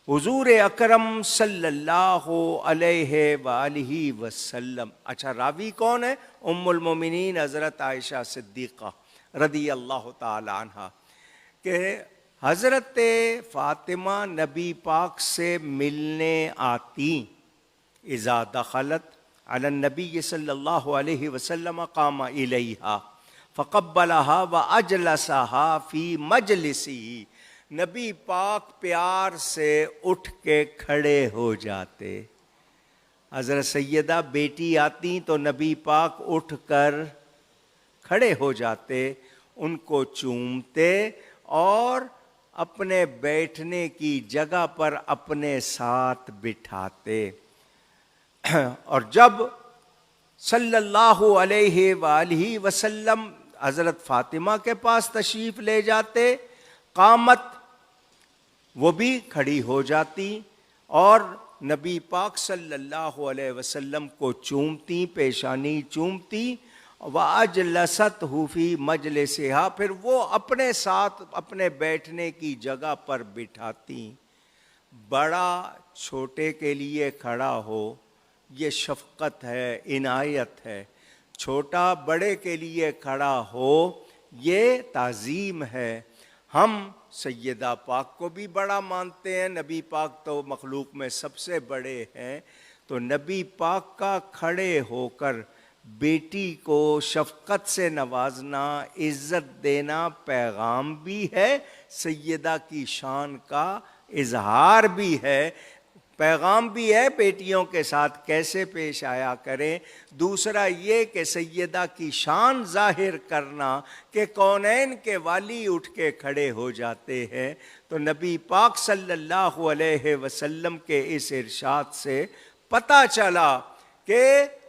حضور اکرم صلی اللہ علیہ وآلہ وسلم، اچھا راوی کون ہے؟ ام المومنین حضرت عائشہ صدیقہ رضی اللہ تعالی عنہ، کہ حضرت فاطمہ نبی پاک سے ملنے آتی، اذا دخلت علی النبی صلی اللہ علیہ وسلم قام الیہا فقبلہا واجلسہا فی مجلسی، نبی پاک پیار سے اٹھ کے کھڑے ہو جاتے۔ حضرت سیدہ بیٹی آتی تو نبی پاک اٹھ کر کھڑے ہو جاتے، ان کو چومتے اور اپنے بیٹھنے کی جگہ پر اپنے ساتھ بٹھاتے۔ اور جب صلی اللہ علیہ وآلہ وسلم حضرت فاطمہ کے پاس تشریف لے جاتے، قامت، وہ بھی کھڑی ہو جاتی اور نبی پاک صلی اللہ علیہ وسلم کو چومتی، پیشانی چومتی، وَأَجْلَسَتْهُ فِي مَجْلِسِهَا، پھر وہ اپنے ساتھ اپنے بیٹھنے کی جگہ پر بٹھاتی۔ بڑا چھوٹے کے لیے کھڑا ہو، یہ شفقت ہے، عنایت ہے۔ چھوٹا بڑے کے لیے کھڑا ہو، یہ تعظیم ہے۔ ہم سیدہ پاک کو بھی بڑا مانتے ہیں، نبی پاک تو مخلوق میں سب سے بڑے ہیں، تو نبی پاک کا کھڑے ہو کر بیٹی کو شفقت سے نوازنا، عزت دینا پیغام بھی ہے، سیدہ کی شان کا اظہار بھی ہے، پیغام بھی ہے بیٹیوں کے ساتھ کیسے پیش آیا کریں۔ دوسرا یہ کہ سیدہ کی شان ظاہر کرنا کہ کونین کے والی اٹھ کے کھڑے ہو جاتے ہیں۔ تو نبی پاک صلی اللہ علیہ وسلم کے اس ارشاد سے پتہ چلا کہ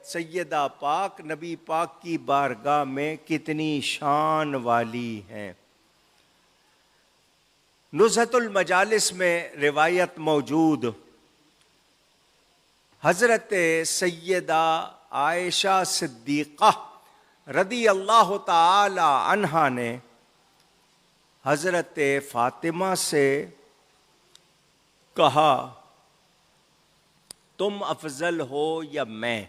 سیدہ پاک نبی پاک کی بارگاہ میں کتنی شان والی ہیں۔ نزہۃ المجالس میں روایت موجود، حضرت سیدہ عائشہ صدیقہ رضی اللہ تعالی عنہا نے حضرت فاطمہ سے کہا تم افضل ہو یا میں؟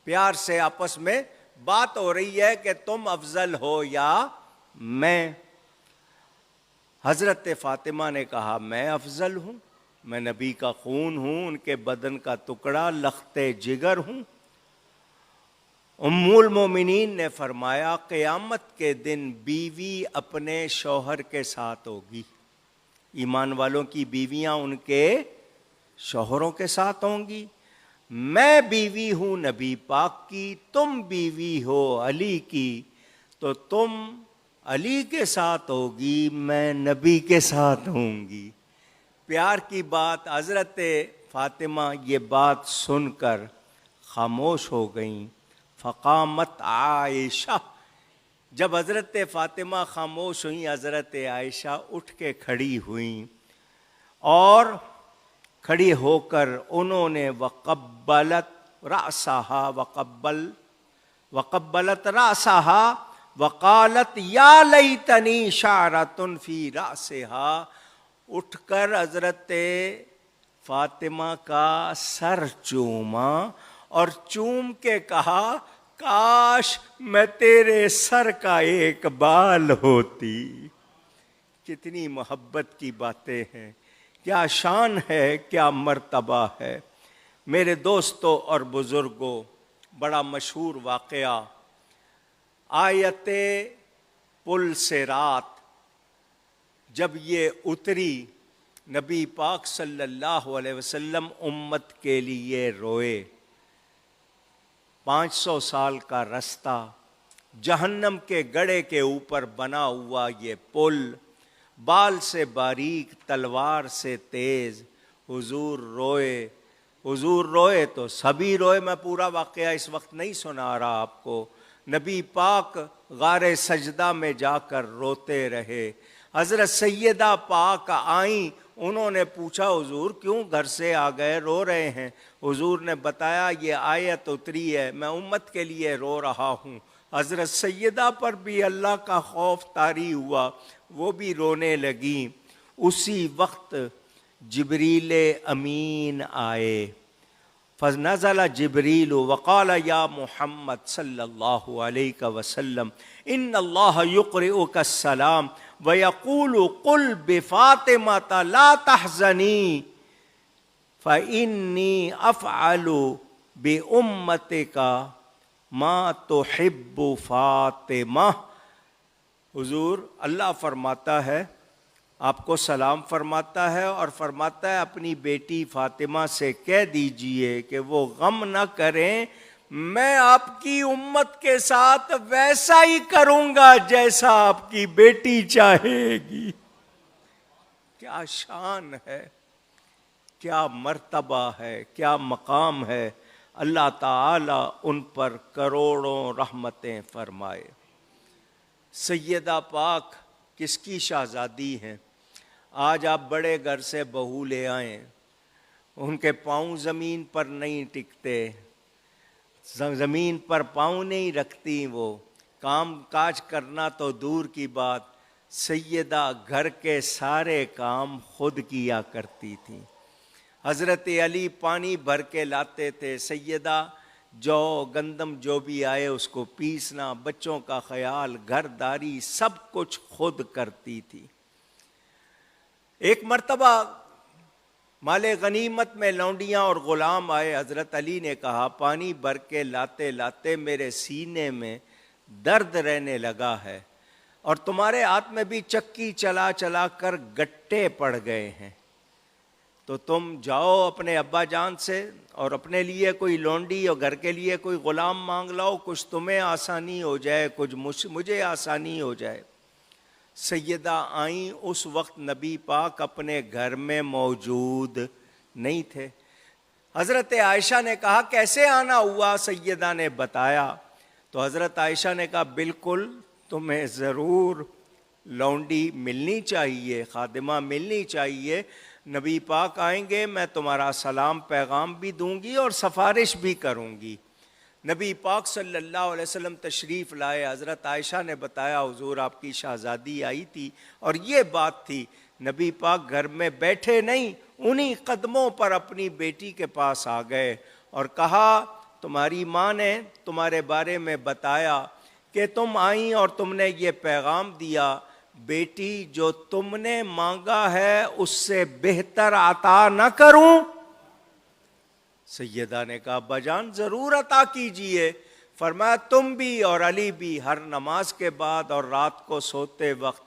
پیار سے آپس میں بات ہو رہی ہے کہ تم افضل ہو یا میں؟ حضرت فاطمہ نے کہا میں افضل ہوں، میں نبی کا خون ہوں، ان کے بدن کا ٹکڑا، لخت جگر ہوں۔ ام المومنین نے فرمایا قیامت کے دن بیوی اپنے شوہر کے ساتھ ہوگی، ایمان والوں کی بیویاں ان کے شوہروں کے ساتھ ہوں گی۔ میں بیوی ہوں نبی پاک کی، تم بیوی ہو علی کی، تو تم علی کے ساتھ ہوگی، میں نبی کے ساتھ ہوں گی۔ پیار کی بات، حضرت فاطمہ یہ بات سن کر خاموش ہو گئیں۔ فقامت عائشہ، جب حضرت فاطمہ خاموش ہوئیں، حضرت عائشہ اٹھ کے کھڑی ہوئیں اور کھڑی ہو کر انہوں نے وقبلت رأسها وقبلت رأسها وقالت یا لیتنی شعرۃ فی رأسها، اٹھ کر حضرت فاطمہ کا سر چوما اور چوم کے کہا کاش میں تیرے سر کا ایک بال ہوتی۔ کتنی محبت کی باتیں ہیں، کیا شان ہے، کیا مرتبہ ہے۔ میرے دوستوں اور بزرگوں، بڑا مشہور واقعہ، آیت پل صراط جب یہ اتری، نبی پاک صلی اللہ علیہ وسلم امت کے لیے روئے۔ 500 سال کا رستہ، جہنم کے گڑھے کے اوپر بنا ہوا یہ پل، بال سے باریک تلوار سے تیز، حضور روئے۔ حضور روئے تو سبھی روئے، میں پورا واقعہ اس وقت نہیں سنا رہا آپ کو۔ نبی پاک غار سجدہ میں جا کر روتے رہے۔ حضرت سیدہ پاک آئیں، انہوں نے پوچھا حضور کیوں گھر سے آ گئے، رو رہے ہیں؟ حضور نے بتایا یہ آیت اتری ہے، میں امت کے لیے رو رہا ہوں۔ حضرت سیدہ پر بھی اللہ کا خوف طاری ہوا، وہ بھی رونے لگیں۔ اسی وقت جبریل امین آئے، فنزل جبریل وقال یا محمد صلی اللہ علیہ وسلم ان اللہ یقرئک السلام ویقول قل بفاطمة لا تحزنی فإنی افعل بأمتک ما تحب فاطمہ۔ حضور اللہ فرماتا ہے، آپ کو سلام فرماتا ہے اور فرماتا ہے اپنی بیٹی فاطمہ سے کہہ دیجئے کہ وہ غم نہ کریں، میں آپ کی امت کے ساتھ ویسا ہی کروں گا جیسا آپ کی بیٹی چاہے گی۔ کیا شان ہے، کیا مرتبہ ہے، کیا مقام ہے، اللہ تعالی ان پر کروڑوں رحمتیں فرمائے۔ سیدہ پاک کس کی شہزادی ہیں؟ آج آپ بڑے گھر سے بہو لے آئیں، ان کے پاؤں زمین پر نہیں ٹکتے، زمین پر پاؤں نہیں رکھتی، وہ کام کاج کرنا تو دور کی بات، سیدہ گھر کے سارے کام خود کیا کرتی تھیں۔ حضرت علی پانی بھر کے لاتے تھے، سیدہ جو گندم جو بھی آئے اس کو پیسنا، بچوں کا خیال، گھر داری، سب کچھ خود کرتی تھی۔ ایک مرتبہ مال غنیمت میں لونڈیاں اور غلام آئے، حضرت علی نے کہا پانی بھر کے لاتے لاتے میرے سینے میں درد رہنے لگا ہے اور تمہارے ہاتھ میں بھی چکی چلا چلا کر گٹے پڑ گئے ہیں، تو تم جاؤ اپنے ابا جان سے اور اپنے لیے کوئی لونڈی اور گھر کے لیے کوئی غلام مانگ لاؤ، کچھ تمہیں آسانی ہو جائے، کچھ مجھے آسانی ہو جائے۔ سیدہ آئیں، اس وقت نبی پاک اپنے گھر میں موجود نہیں تھے۔ حضرت عائشہ نے کہا کیسے آنا ہوا؟ سیدہ نے بتایا تو حضرت عائشہ نے کہا بالکل تمہیں ضرور لونڈی ملنی چاہیے، خادمہ ملنی چاہیے، نبی پاک آئیں گے، میں تمہارا سلام پیغام بھی دوں گی اور سفارش بھی کروں گی۔ نبی پاک صلی اللہ علیہ وسلم تشریف لائے، حضرت عائشہ نے بتایا حضور آپ کی شہزادی آئی تھی اور یہ بات تھی۔ نبی پاک گھر میں بیٹھے نہیں، انہی قدموں پر اپنی بیٹی کے پاس آ گئے اور کہا تمہاری ماں نے تمہارے بارے میں بتایا کہ تم آئیں اور تم نے یہ پیغام دیا، بیٹی جو تم نے مانگا ہے اس سے بہتر عطا نہ کروں؟ سیدہ نے کہا ابا جان ضرور عطا کیجئے۔ فرمایا تم بھی اور علی بھی ہر نماز کے بعد اور رات کو سوتے وقت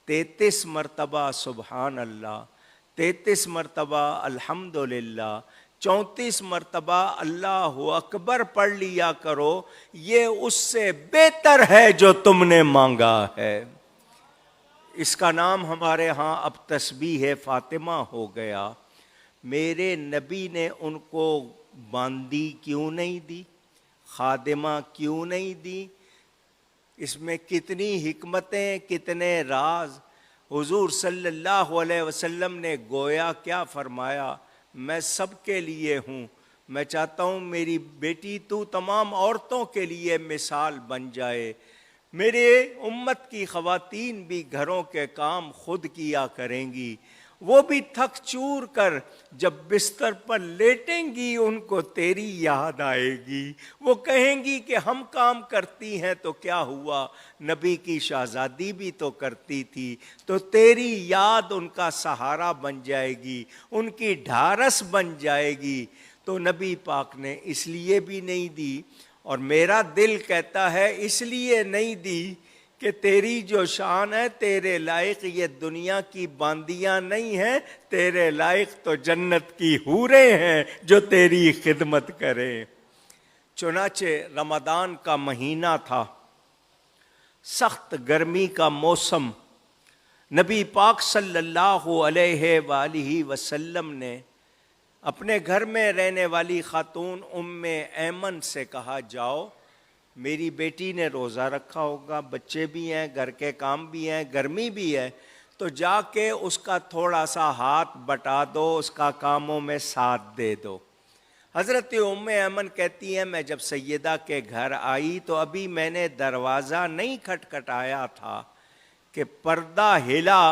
33 مرتبہ سبحان اللہ، 33 مرتبہ الحمدللہ، 34 مرتبہ اللہ اکبر پڑھ لیا کرو، یہ اس سے بہتر ہے جو تم نے مانگا ہے۔ اس کا نام ہمارے ہاں اب تسبیح فاطمہ ہو گیا۔ میرے نبی نے ان کو باندی کیوں نہیں دی، خادمہ کیوں نہیں دی؟ اس میں کتنی حکمتیں، کتنے راز۔ حضور صلی اللہ علیہ وسلم نے گویا کیا فرمایا، میں سب کے لیے ہوں، میں چاہتا ہوں میری بیٹی تو تمام عورتوں کے لیے مثال بن جائے، میرے امت کی خواتین بھی گھروں کے کام خود کیا کریں گی، وہ بھی تھک چور کر جب بستر پر لیٹیں گی ان کو تیری یاد آئے گی، وہ کہیں گی کہ ہم کام کرتی ہیں تو کیا ہوا، نبی کی شہزادی بھی تو کرتی تھی، تو تیری یاد ان کا سہارا بن جائے گی، ان کی ڈھارس بن جائے گی۔ تو نبی پاک نے اس لیے بھی نہیں دی، اور میرا دل کہتا ہے اس لیے نہیں دی کہ تیری جو شان ہے تیرے لائق یہ دنیا کی باندیاں نہیں ہیں، تیرے لائق تو جنت کی حوریں ہیں جو تیری خدمت کریں۔ چنانچہ رمضان کا مہینہ تھا، سخت گرمی کا موسم، نبی پاک صلی اللہ علیہ وآلہ وسلم نے اپنے گھر میں رہنے والی خاتون ام ایمن سے کہا جاؤ، میری بیٹی نے روزہ رکھا ہوگا، بچے بھی ہیں، گھر کے کام بھی ہیں، گرمی بھی ہے، تو جا کے اس کا تھوڑا سا ہاتھ بٹا دو، اس کا کاموں میں ساتھ دے دو۔ حضرت ام ایمن کہتی ہیں میں جب سیدہ کے گھر آئی تو ابھی میں نے دروازہ نہیں کھٹکھٹایا تھا کہ پردہ ہلا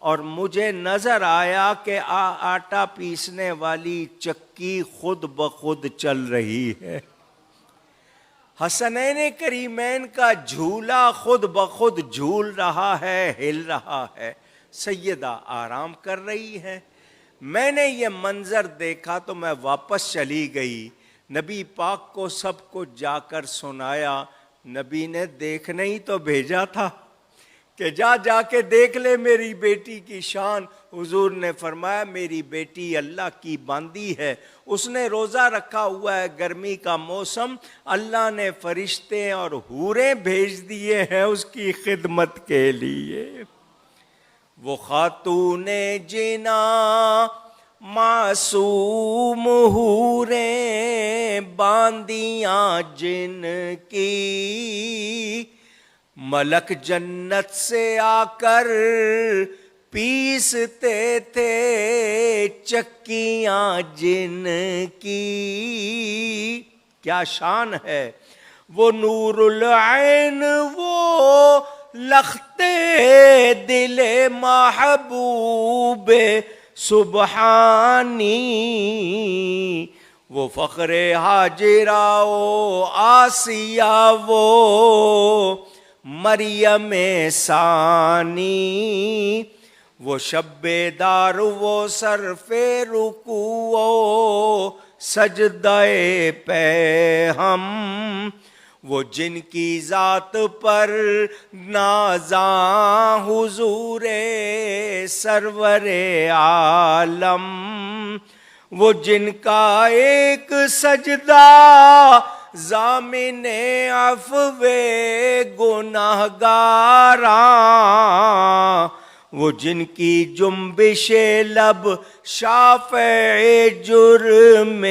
اور مجھے نظر آیا کہ آٹا پیسنے والی چکی خود بخود چل رہی ہے، حسنین کریمین کا جھولا خود بخود جھول رہا ہے، ہل رہا ہے، سیدہ آرام کر رہی ہے۔ میں نے یہ منظر دیکھا تو میں واپس چلی گئی، نبی پاک کو سب کو جا کر سنایا، نبی نے دیکھنے ہی تو بھیجا تھا کہ جا کے دیکھ لے میری بیٹی کی شان۔ حضور نے فرمایا میری بیٹی اللہ کی باندی ہے، اس نے روزہ رکھا ہوا ہے، گرمی کا موسم، اللہ نے فرشتے اور حوریں بھیج دیے ہیں اس کی خدمت کے لیے۔ وہ خاتون جنا معصوم حوریں باندیاں جن کی، ملک جنت سے آ کر پیستے تھے چکیاں جن کی۔ کیا شان ہے، وہ نور العین، وہ لختے دل محبوب سبحانی، وہ فخر ہاجرہ و آسیہ، وہ مریم ثانی، وہ شب دار، وہ صرف رکوع و سجدہ پہ ہم، وہ جن کی ذات پر نازاں حضور سرور عالم، وہ جن کا ایک سجدہ ضامن عفو گناہگاراں، وہ جن کی جنبش لب شافع جرم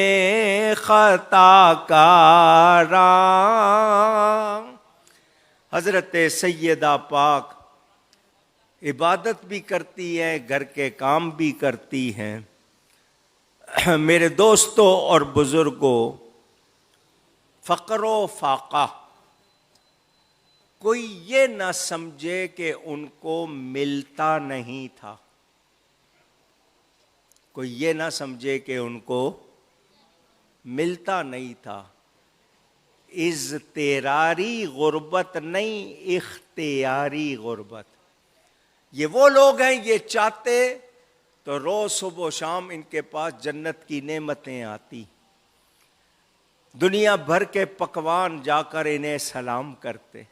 خطا کاراں۔ حضرت سیدہ پاک عبادت بھی کرتی ہیں، گھر کے کام بھی کرتی ہیں۔ میرے دوستوں اور بزرگوں، فقر و فاقہ، کوئی یہ نہ سمجھے کہ ان کو ملتا نہیں تھا، کوئی یہ نہ سمجھے کہ ان کو ملتا نہیں تھا۔ اضطراری غربت نہیں، اختیاری غربت۔ یہ وہ لوگ ہیں، یہ چاہتے تو روز صبح و شام ان کے پاس جنت کی نعمتیں آتی۔ دنیا بھر کے پکوان جا کر انہیں سلام کرتے،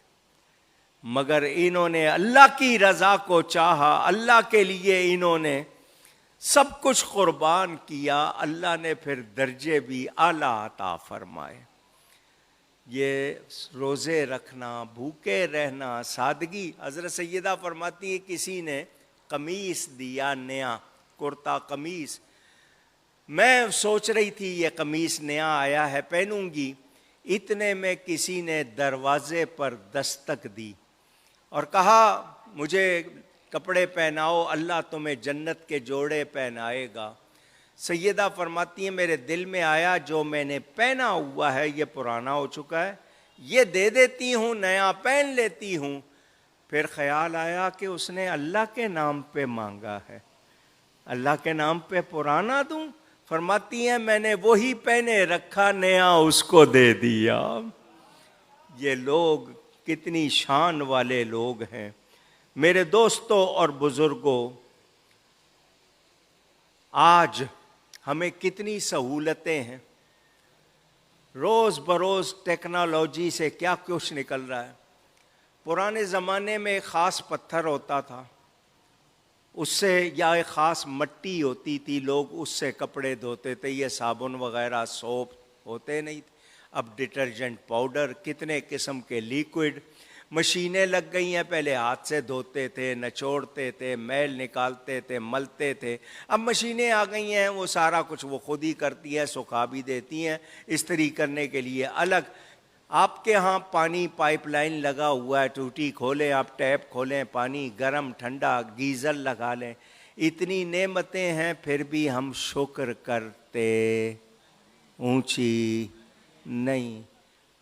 مگر انہوں نے اللہ کی رضا کو چاہا، اللہ کے لیے انہوں نے سب کچھ قربان کیا، اللہ نے پھر درجے بھی اعلیٰ عطا فرمائے۔ یہ روزے رکھنا، بھوکے رہنا، سادگی۔ حضرت سیدہ فرماتی ہے کسی نے قمیص دیا نیا، کرتا قمیص، میں سوچ رہی تھی یہ قمیص نیا آیا ہے پہنوں گی، اتنے میں کسی نے دروازے پر دستک دی اور کہا مجھے کپڑے پہناؤ، اللہ تمہیں جنت کے جوڑے پہنائے گا۔ سیدہ فرماتی ہیں میرے دل میں آیا جو میں نے پہنا ہوا ہے یہ پرانا ہو چکا ہے، یہ دے دیتی ہوں، نیا پہن لیتی ہوں۔ پھر خیال آیا کہ اس نے اللہ کے نام پہ مانگا ہے، اللہ کے نام پہ پرانا دوں؟ فرماتی ہیں میں نے وہی پہنے رکھا، نیا اس کو دے دیا۔ یہ لوگ کتنی شان والے لوگ ہیں۔ میرے دوستوں اور بزرگوں، آج ہمیں کتنی سہولتیں ہیں، روز بروز ٹیکنالوجی سے کیا کچھ نکل رہا ہے۔ پرانے زمانے میں ایک خاص پتھر ہوتا تھا، اس سے یا ایک خاص مٹی ہوتی تھی، لوگ اس سے کپڑے دھوتے تھے، یہ صابن وغیرہ سوپ ہوتے نہیں تھے۔ اب ڈٹرجنٹ پاؤڈر، کتنے قسم کے لیکوڈ، مشینیں لگ گئی ہیں، پہلے ہاتھ سے دھوتے تھے، نچوڑتے تھے، میل نکالتے تھے، ملتے تھے، اب مشینیں آ گئی ہیں، وہ سارا کچھ وہ خود ہی کرتی ہیں، سکھا بھی دیتی ہیں، استری کرنے کے لیے الگ۔ آپ کے ہاں پانی پائپ لائن لگا ہوا ہے، ٹوٹی کھولیں، آپ ٹیپ کھولیں، پانی گرم ٹھنڈا گیزر لگا لیں، اتنی نعمتیں ہیں، پھر بھی ہم شکر کرتے اونچی نہیں۔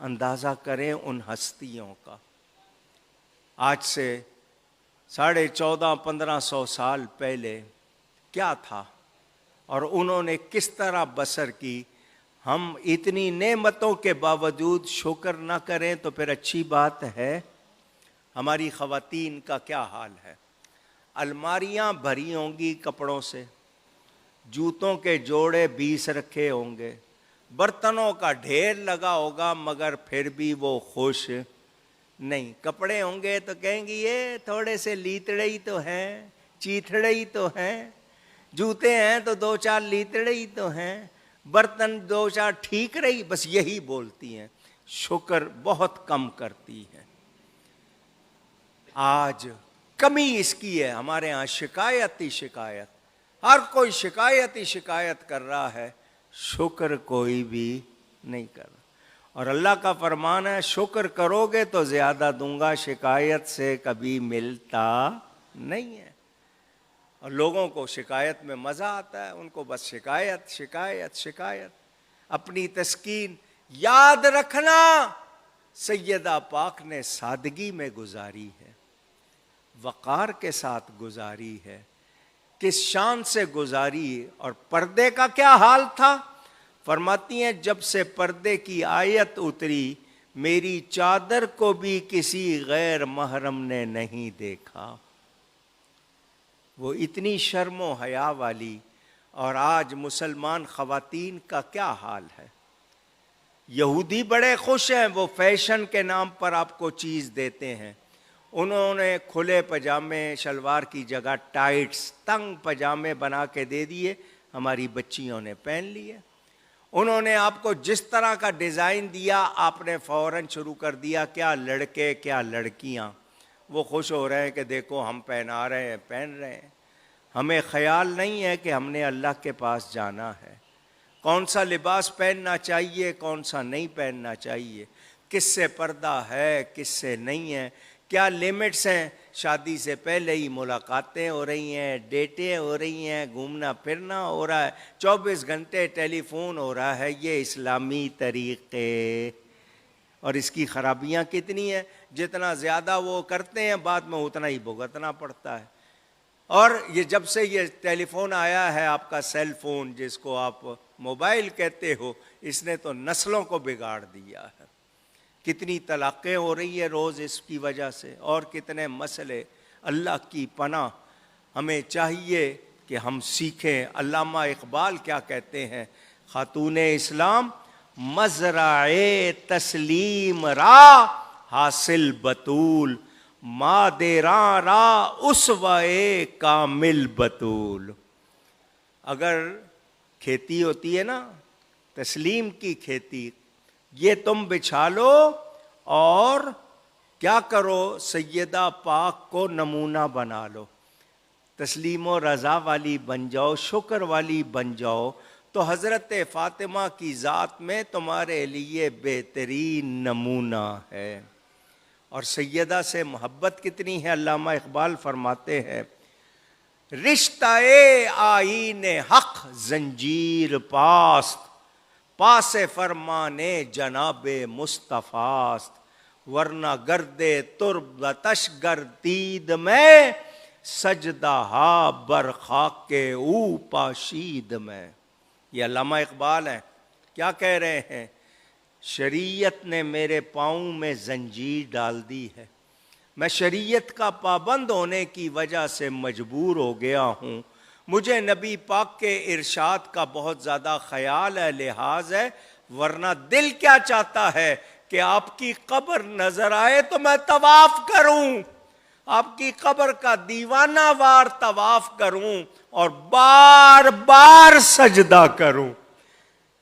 اندازہ کریں ان ہستیوں کا، آج سے 1450-1500 سال پہلے کیا تھا اور انہوں نے کس طرح بسر کی۔ ہم اتنی نعمتوں کے باوجود شکر نہ کریں تو پھر اچھی بات ہے؟ ہماری خواتین کا کیا حال ہے؟ الماریاں بھری ہوں گی کپڑوں سے، جوتوں کے جوڑے 20 رکھے ہوں گے، برتنوں کا ڈھیر لگا ہوگا، مگر پھر بھی وہ خوش نہیں۔ کپڑے ہوں گے تو کہیں گی یہ تھوڑے سے لیتڑے ہی تو ہیں، چیتھڑے ہی تو ہیں، جوتے ہیں تو 2-4 لیتڑے ہی تو ہیں، برتن 2-4 ٹھیک رہی، بس یہی بولتی ہیں، شکر بہت کم کرتی ہیں۔ آج کمی اس کی ہے، ہمارے ہاں شکایت ہی شکایت، ہر کوئی شکایت ہی شکایت کر رہا ہے، شکر کوئی بھی نہیں کر رہا۔ اور اللہ کا فرمان ہے شکر کرو گے تو زیادہ دوں گا، شکایت سے کبھی ملتا نہیں ہے۔ اور لوگوں کو شکایت میں مزہ آتا ہے، ان کو بس شکایت شکایت شکایت۔ اپنی تسکین یاد رکھنا، سیدہ پاک نے سادگی میں گزاری ہے، وقار کے ساتھ گزاری ہے، کس شان سے گزاری۔ اور پردے کا کیا حال تھا؟ فرماتی ہیں جب سے پردے کی آیت اتری، میری چادر کو بھی کسی غیر محرم نے نہیں دیکھا۔ وہ اتنی شرم و حیا والی۔ اور آج مسلمان خواتین کا کیا حال ہے؟ یہودی بڑے خوش ہیں، وہ فیشن کے نام پر آپ کو چیز دیتے ہیں، انہوں نے کھلے پجامے شلوار کی جگہ ٹائٹس تنگ پجامے بنا کے دے دیے، ہماری بچیوں نے پہن لیے۔ انہوں نے آپ کو جس طرح کا ڈیزائن دیا آپ نے فوراً شروع کر دیا، کیا لڑکے کیا لڑکیاں، وہ خوش ہو رہے ہیں کہ دیکھو ہم پہنا رہے ہیں، پہن رہے ہیں۔ ہمیں خیال نہیں ہے کہ ہم نے اللہ کے پاس جانا ہے، کون سا لباس پہننا چاہیے، کون سا نہیں پہننا چاہیے، کس سے پردہ ہے، کس سے نہیں ہے، کیا لیمٹس ہیں۔ شادی سے پہلے ہی ملاقاتیں ہو رہی ہیں، ڈیٹیں ہو رہی ہیں، گھومنا پھرنا ہو رہا ہے، 24 گھنٹے ٹیلی فون ہو رہا ہے۔ یہ اسلامی طریقے، اور اس کی خرابیاں کتنی ہیں، جتنا زیادہ وہ کرتے ہیں بعد میں اتنا ہی بھگتنا پڑتا ہے۔ اور یہ جب سے یہ ٹیلی فون آیا ہے، آپ کا سیل فون جس کو آپ موبائل کہتے ہو، اس نے تو نسلوں کو بگاڑ دیا ہے۔ کتنی طلاقیں ہو رہی ہے روز اس کی وجہ سے، اور کتنے مسئلے۔ اللہ کی پناہ، ہمیں چاہیے کہ ہم سیکھیں۔ علامہ اقبال کیا کہتے ہیں، خاتون اسلام مزرعے تسلیم را حاصل بطول، مادراں را اسوائے کامل بطول۔ اگر کھیتی ہوتی ہے نا، تسلیم کی کھیتی، یہ تم بچھا لو اور کیا کرو، سیدہ پاک کو نمونہ بنا لو، تسلیم و رضا والی بن جاؤ، شکر والی بن جاؤ، تو حضرت فاطمہ کی ذات میں تمہارے لیے بہترین نمونہ ہے۔ اور سیدہ سے محبت کتنی ہے، علامہ اقبال فرماتے ہیں، رشتہ آئین حق زنجیر پاست، پاس فرمانے جناب مصطفیٰ است، ورنہ گرد تربتش گردید میں، سجدہ ہا بر خاک او پاشید میں۔ یہ علامہ اقبال ہیں، کیا کہہ رہے ہیں، شریعت نے میرے پاؤں میں زنجیر ڈال دی ہے، میں شریعت کا پابند ہونے کی وجہ سے مجبور ہو گیا ہوں، مجھے نبی پاک کے ارشاد کا بہت زیادہ خیال ہے، لحاظ ہے، ورنہ دل کیا چاہتا ہے کہ آپ کی قبر نظر آئے تو میں طواف کروں، آپ کی قبر کا دیوانہ وار طواف کروں اور بار بار سجدہ کروں۔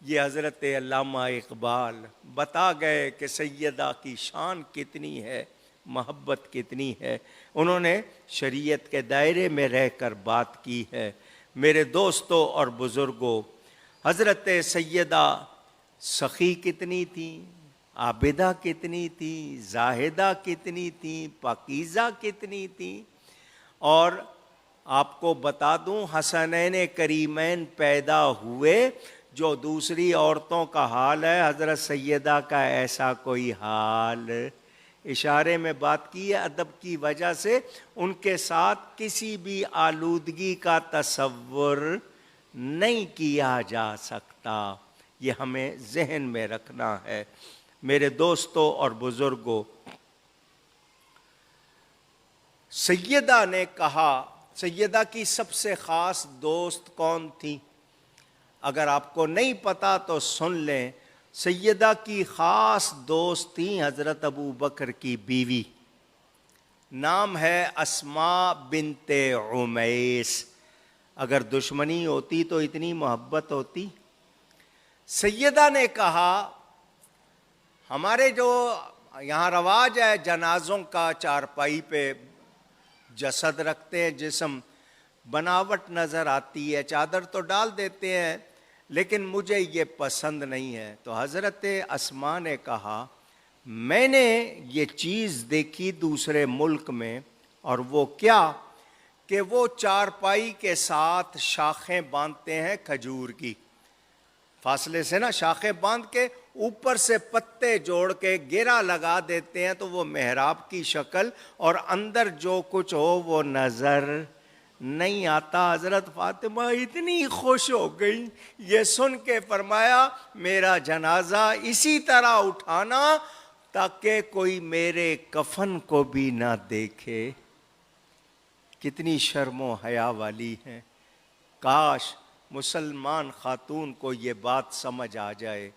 یہ حضرت علامہ اقبال بتا گئے کہ سیدہ کی شان کتنی ہے، محبت کتنی ہے، انہوں نے شریعت کے دائرے میں رہ کر بات کی ہے۔ میرے دوستوں اور بزرگوں، حضرت سیدہ سخی کتنی تھیں، عابدہ کتنی تھیں، زاہدہ کتنی تھیں، پاکیزہ کتنی تھیں، اور آپ کو بتا دوں حسنین کریمین پیدا ہوئے، جو دوسری عورتوں کا حال ہے حضرت سیدہ کا ایسا کوئی حال، اشارے میں بات کی ہے، ادب کی وجہ سے ان کے ساتھ کسی بھی آلودگی کا تصور نہیں کیا جا سکتا، یہ ہمیں ذہن میں رکھنا ہے۔ میرے دوستوں اور بزرگوں، سیدہ نے کہا، سیدہ کی سب سے خاص دوست کون تھی؟ اگر آپ کو نہیں پتا تو سن لیں، سیدہ کی خاص دوست تھیں حضرت ابو بکر کی بیوی، نام ہے اسماء بنت عمیس۔ اگر دشمنی ہوتی تو اتنی محبت ہوتی؟ سیدہ نے کہا، ہمارے جو یہاں رواج ہے جنازوں کا، چارپائی پہ جسد رکھتے ہیں، جسم بناوٹ نظر آتی ہے، چادر تو ڈال دیتے ہیں، لیکن مجھے یہ پسند نہیں ہے۔ تو حضرت اسماء نے کہا، میں نے یہ چیز دیکھی دوسرے ملک میں، اور وہ کیا کہ وہ چارپائی کے ساتھ شاخیں باندھتے ہیں کھجور کی، فاصلے سے نا شاخیں باندھ کے اوپر سے پتے جوڑ کے گرا لگا دیتے ہیں، تو وہ محراب کی شکل اور اندر جو کچھ ہو وہ نظر نہیں آتا۔ حضرت فاطمہ اتنی خوش ہو گئی یہ سن کے، فرمایا میرا جنازہ اسی طرح اٹھانا تاکہ کوئی میرے کفن کو بھی نہ دیکھے۔ کتنی شرم و حیا والی ہیں، کاش مسلمان خاتون کو یہ بات سمجھ آ جائے۔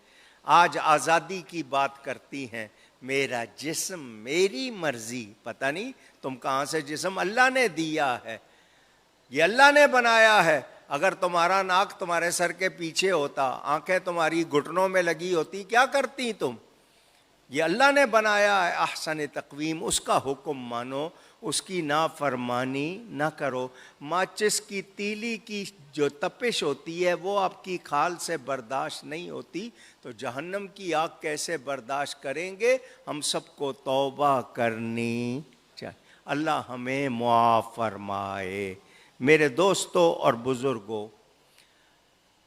آج آزادی کی بات کرتی ہیں، میرا جسم میری مرضی، پتہ نہیں تم کہاں سے جسم اللہ نے دیا ہے، یہ اللہ نے بنایا ہے۔ اگر تمہارا ناک تمہارے سر کے پیچھے ہوتا، آنکھیں تمہاری گھٹنوں میں لگی ہوتی، کیا کرتی تم؟ یہ اللہ نے بنایا ہے احسن تقویم، اس کا حکم مانو، اس کی نافرمانی نہ کرو۔ ماچس کی تیلی کی جو تپش ہوتی ہے وہ آپ کی کھال سے برداشت نہیں ہوتی، تو جہنم کی آگ کیسے برداشت کریں گے؟ ہم سب کو توبہ کرنی چاہیے، اللہ ہمیں معاف فرمائے۔ میرے دوستوں اور بزرگوں،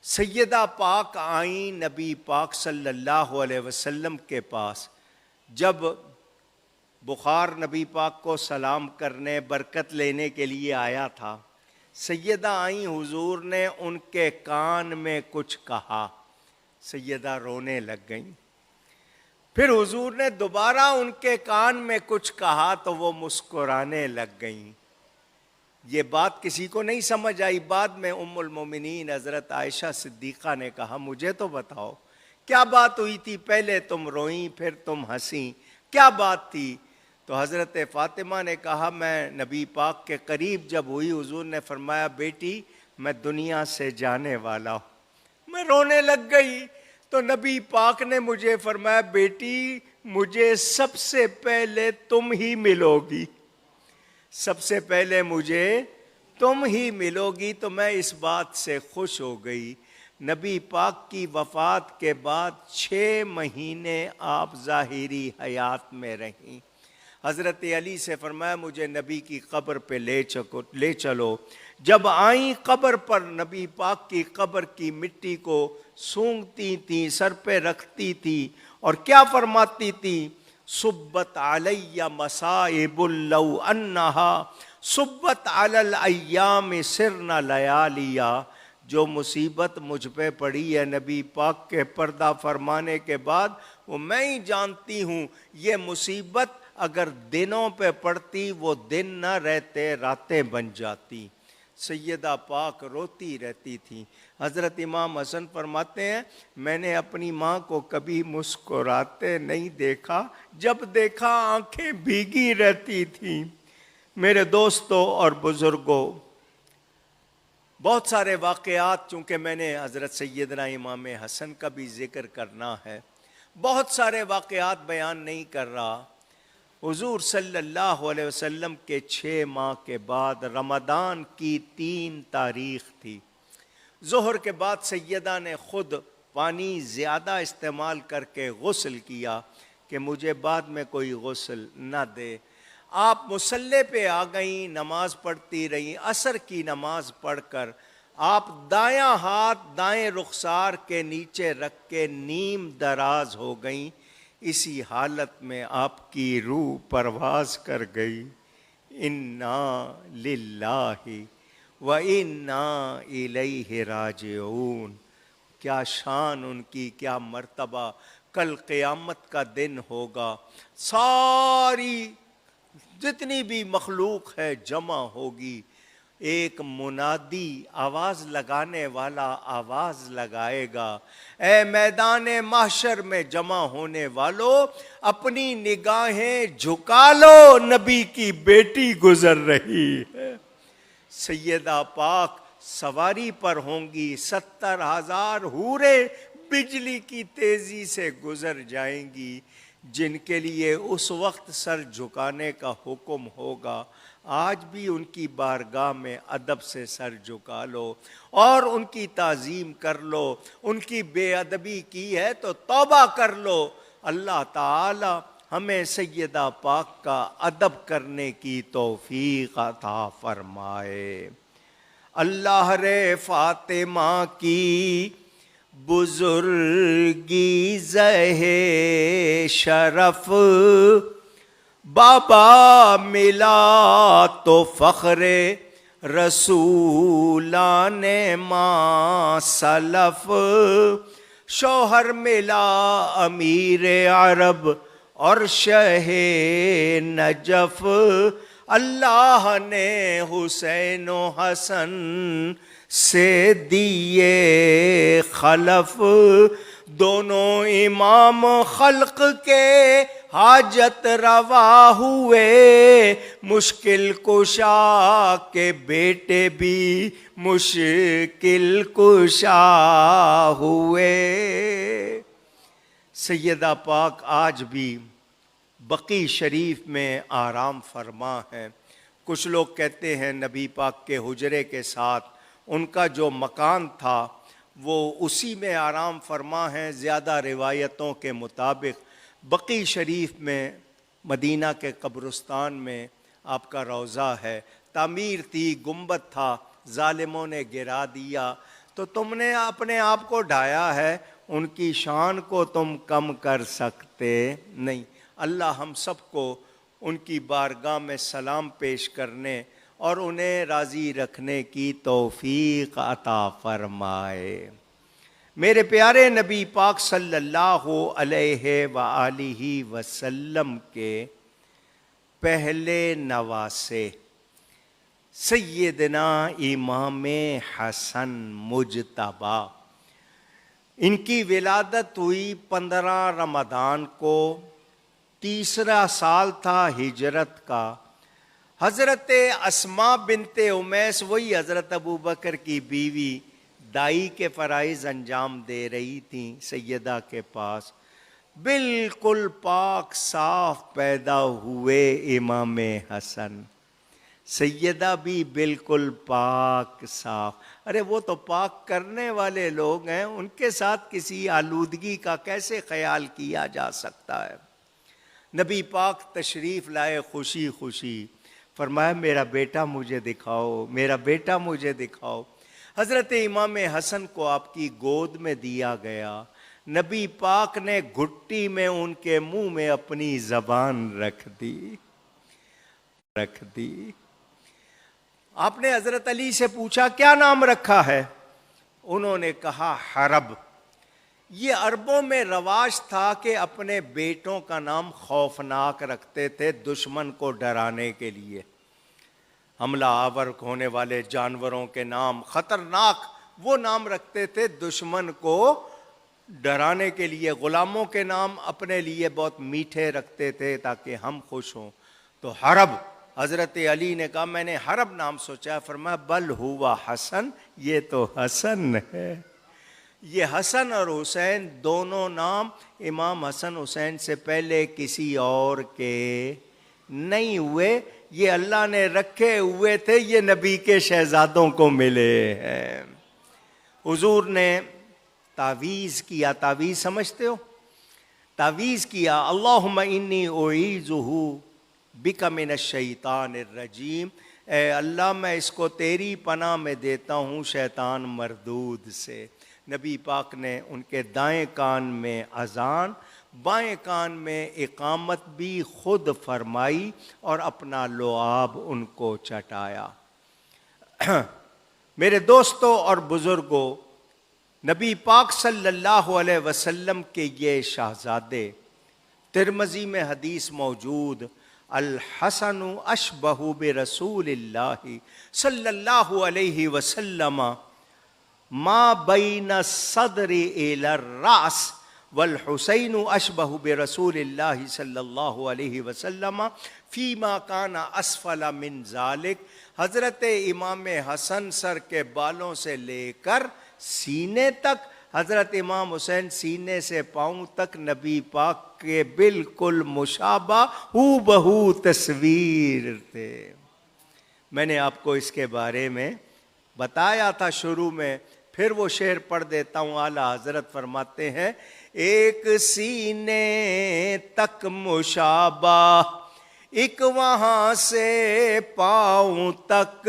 سیدہ پاک آئیں نبی پاک صلی اللہ علیہ وسلم کے پاس، جب بخار نبی پاک کو سلام کرنے برکت لینے کے لیے آیا تھا، سیدہ آئیں، حضور نے ان کے کان میں کچھ کہا، سیدہ رونے لگ گئیں۔ پھر حضور نے دوبارہ ان کے کان میں کچھ کہا تو وہ مسکرانے لگ گئیں۔ یہ بات کسی کو نہیں سمجھ آئی۔ بعد میں ام المومنین حضرت عائشہ صدیقہ نے کہا، مجھے تو بتاؤ کیا بات ہوئی تھی؟ پہلے تم روئیں پھر تم ہنسی، کیا بات تھی؟ تو حضرت فاطمہ نے کہا میں نبی پاک کے قریب جب ہوئی، حضور نے فرمایا بیٹی میں دنیا سے جانے والا ہوں۔ میں رونے لگ گئی تو نبی پاک نے مجھے فرمایا بیٹی مجھے سب سے پہلے تم ہی ملو گی، سب سے پہلے مجھے تم ہی ملو گی۔ تو میں اس بات سے خوش ہو گئی۔ نبی پاک کی وفات کے بعد 6 مہینے آپ ظاہری حیات میں رہیں۔ حضرت علی سے فرمایا مجھے نبی کی قبر پہ لے چلو۔ جب آئیں قبر پر، نبی پاک کی قبر کی مٹی کو سونگتی تھیں، سر پہ رکھتی تھی اور کیا فرماتی تھی؟ صبت علی مصائب لو انہا صبت علی الایام سرن لیالیا۔ جو مصیبت مجھ پہ پڑی ہے نبی پاک کے پردہ فرمانے کے بعد، وہ میں ہی جانتی ہوں۔ یہ مصیبت اگر دنوں پہ پڑتی وہ دن نہ رہتے، راتیں بن جاتی۔ سیدہ پاک روتی رہتی تھی۔ حضرت امام حسن فرماتے ہیں میں نے اپنی ماں کو کبھی مسکراتے نہیں دیکھا، جب دیکھا آنکھیں بھیگی رہتی تھیں۔ میرے دوستوں اور بزرگوں، بہت سارے واقعات، چونکہ میں نے حضرت سیدنا امام حسن کا بھی ذکر کرنا ہے، بہت سارے واقعات بیان نہیں کر رہا۔ حضور صلی اللہ علیہ وسلم کے 6 ماہ کے بعد رمضان کی 3 تاریخ تھی۔ ظہر کے بعد سیدہ نے خود پانی زیادہ استعمال کر کے غسل کیا کہ مجھے بعد میں کوئی غسل نہ دے۔ آپ مصلی پہ آ گئیں، نماز پڑھتی رہیں۔ عصر کی نماز پڑھ کر آپ دایاں ہاتھ دائیں رخسار کے نیچے رکھ کے نیم دراز ہو گئیں۔ اسی حالت میں آپ کی روح پرواز کر گئی۔ انا للہ و انا الیہ راجعون۔ کیا شان ان کی، کیا مرتبہ! کل قیامت کا دن ہوگا، ساری جتنی بھی مخلوق ہے جمع ہوگی۔ ایک منادی آواز لگانے والا آواز لگائے گا، اے میدان محشر میں جمع ہونے والو اپنی نگاہیں جھکا لو، نبی کی بیٹی گزر رہی ہے۔ سیدہ پاک سواری پر ہوں گی، 70,000 حوریں بجلی کی تیزی سے گزر جائیں گی، جن کے لیے اس وقت سر جھکانے کا حکم ہوگا۔ آج بھی ان کی بارگاہ میں ادب سے سر جھکا لو اور ان کی تعظیم کر لو۔ ان کی بے ادبی کی ہے تو توبہ کر لو۔ اللہ تعالی ہمیں سیدہ پاک کا ادب کرنے کی توفیق عطا فرمائے۔ اللہ رے فاطمہ کی بزرگی زہ شرف، بابا ملا تو فخر رسولان ما سلف، شوہر ملا امیر عرب اور شہ نجف، اللہ نے حسین و حسن سے دیے خلف، دونوں امام خلق کے حاجت روا ہوئے، مشکل کشا کے بیٹے بھی مشکل کشا ہوئے۔ سیدہ پاک آج بھی بقیع شریف میں آرام فرما ہے۔ کچھ لوگ کہتے ہیں نبی پاک کے حجرے کے ساتھ ان کا جو مکان تھا وہ اسی میں آرام فرما ہے۔ زیادہ روایتوں کے مطابق بقیع شریف میں مدینہ کے قبرستان میں آپ کا روضہ ہے۔ تعمیر تھی، گنبد تھا، ظالموں نے گرا دیا، تو تم نے اپنے آپ کو ڈھایا ہے، ان کی شان کو تم کم کر سکتے نہیں۔ اللہ ہم سب کو ان کی بارگاہ میں سلام پیش کرنے اور انہیں راضی رکھنے کی توفیق عطا فرمائے۔ میرے پیارے نبی پاک صلی اللہ علیہ وآلہ وسلم کے پہلے نواسے سیدنا امام حسن مجتبی، ان کی ولادت ہوئی 15 رمضان کو، تیسرا سال تھا ہجرت کا۔ حضرت اسماء بنت امیس، وہی حضرت ابوبکر کی بیوی، دائی کے فرائض انجام دے رہی تھیں سیدہ کے پاس۔ بالکل پاک صاف پیدا ہوئے امام حسن، سیدہ بھی بالکل پاک صاف۔ ارے وہ تو پاک کرنے والے لوگ ہیں، ان کے ساتھ کسی آلودگی کا کیسے خیال کیا جا سکتا ہے؟ نبی پاک تشریف لائے خوشی خوشی، فرمایا میرا بیٹا مجھے دکھاؤ، میرا بیٹا مجھے دکھاؤ۔ حضرت امام حسن کو آپ کی گود میں دیا گیا۔ نبی پاک نے گھٹی میں ان کے منہ میں اپنی زبان رکھ دی۔ آپ نے حضرت علی سے پوچھا کیا نام رکھا ہے؟ انہوں نے کہا حرب۔ یہ عربوں میں رواج تھا کہ اپنے بیٹوں کا نام خوفناک رکھتے تھے، دشمن کو ڈرانے کے لیے۔ حملہ آور ہونے والے جانوروں کے نام، خطرناک وہ نام رکھتے تھے دشمن کو ڈرانے کے لیے۔ غلاموں کے نام اپنے لیے بہت میٹھے رکھتے تھے تاکہ ہم خوش ہوں۔ تو حرب، حضرت علی نے کہا میں نے حرب نام سوچا، فرمایا بل ہوا حسن، یہ تو حسن ہے۔ یہ حسن اور حسین دونوں نام امام حسن حسین سے پہلے کسی اور کے نہیں ہوئے، یہ اللہ نے رکھے ہوئے تھے، یہ نبی کے شہزادوں کو ملے ہیں۔ حضور نے تعویذ کیا، تعویذ سمجھتے ہو؟ تعویذ کیا، اللہم انی اعیذہ بک من الشیطان الرجیم، اے اللہ میں اس کو تیری پناہ میں دیتا ہوں شیطان مردود سے۔ نبی پاک نے ان کے دائیں کان میں اذان، بائیں کان میں اقامت بھی خود فرمائی اور اپنا لعاب ان کو چٹایا۔ میرے دوستوں اور بزرگوں، نبی پاک صلی اللہ علیہ وسلم کے یہ شہزادے، ترمذی میں حدیث موجود، الحسن اشبہ برسول اللہ صلی اللہ علیہ وسلم ما بین الصدر الی الراس، والحسین اشبہ برسول اللہ صلی اللہ علیہ وسلم فیما کان اسفل من ذالک۔ حضرت امام حسن سر کے بالوں سے لے کر سینے تک، حضرت امام حسین سینے سے پاؤں تک نبی پاک کے بالکل مشابہ ہو بہو تصویر تھے۔ میں نے آپ کو اس کے بارے میں بتایا تھا شروع میں، پھر وہ شعر پڑھ دیتا ہوں۔ اعلیٰ حضرت فرماتے ہیں ایک سینے تک مشابہ، ایک وہاں سے پاؤں تک،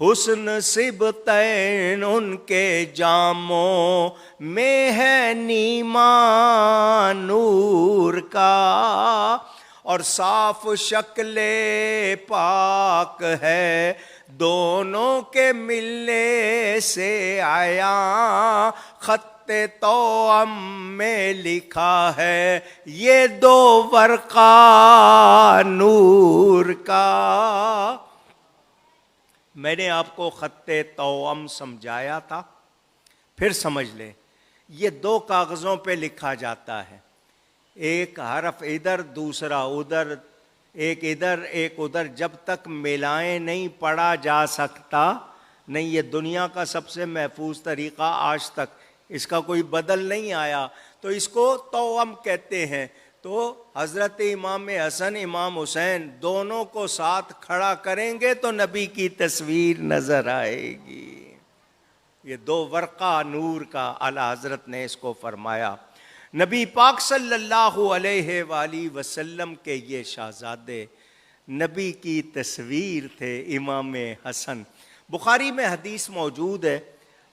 حسن سبطین ان کے جاموں میں ہے نیما نور کا، اور صاف شکل پاک ہے دونوں کے ملنے سے آیا، خط توأم میں لکھا ہے یہ دو ورقہ نور کا۔ میں نے آپ کو خط توأم سمجھایا تھا، پھر سمجھ لیں، یہ دو کاغذوں پہ لکھا جاتا ہے، ایک حرف ادھر دوسرا ادھر، ایک ادھر ایک ادھر، جب تک ملائیں نہیں پڑھا جا سکتا نہیں۔ یہ دنیا کا سب سے محفوظ طریقہ آج تک، اس کا کوئی بدل نہیں آیا، تو اس کو توأم کہتے ہیں۔ تو حضرت امام حسن امام حسین دونوں کو ساتھ کھڑا کریں گے تو نبی کی تصویر نظر آئے گی۔ یہ دو ورقہ نور کا اعلیٰ حضرت نے اس کو فرمایا۔ نبی پاک صلی اللہ علیہ وآلہ وسلم کے یہ شہزادے نبی کی تصویر تھے، امام حسن۔ بخاری میں حدیث موجود ہے،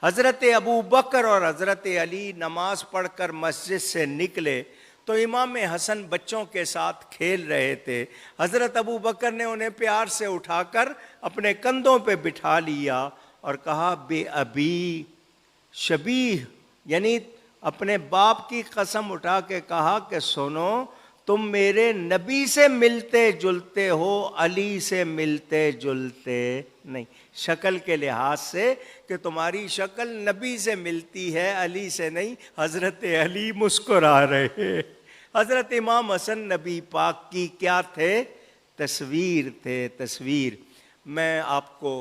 حضرت ابو بکر اور حضرت علی نماز پڑھ کر مسجد سے نکلے تو امام حسن بچوں کے ساتھ کھیل رہے تھے۔ حضرت ابو بکر نے انہیں پیار سے اٹھا کر اپنے کندھوں پہ بٹھا لیا اور کہا بے ابی شبیہ، یعنی اپنے باپ کی قسم اٹھا کے کہا کہ سنو تم میرے نبی سے ملتے جلتے ہو، علی سے ملتے جلتے نہیں، شکل کے لحاظ سے کہ تمہاری شکل نبی سے ملتی ہے، علی سے نہیں۔ حضرت علی مسکرا رہے، حضرت امام حسن نبی پاک کی کیا تھے؟ تصویر تھے، تصویر۔ میں آپ کو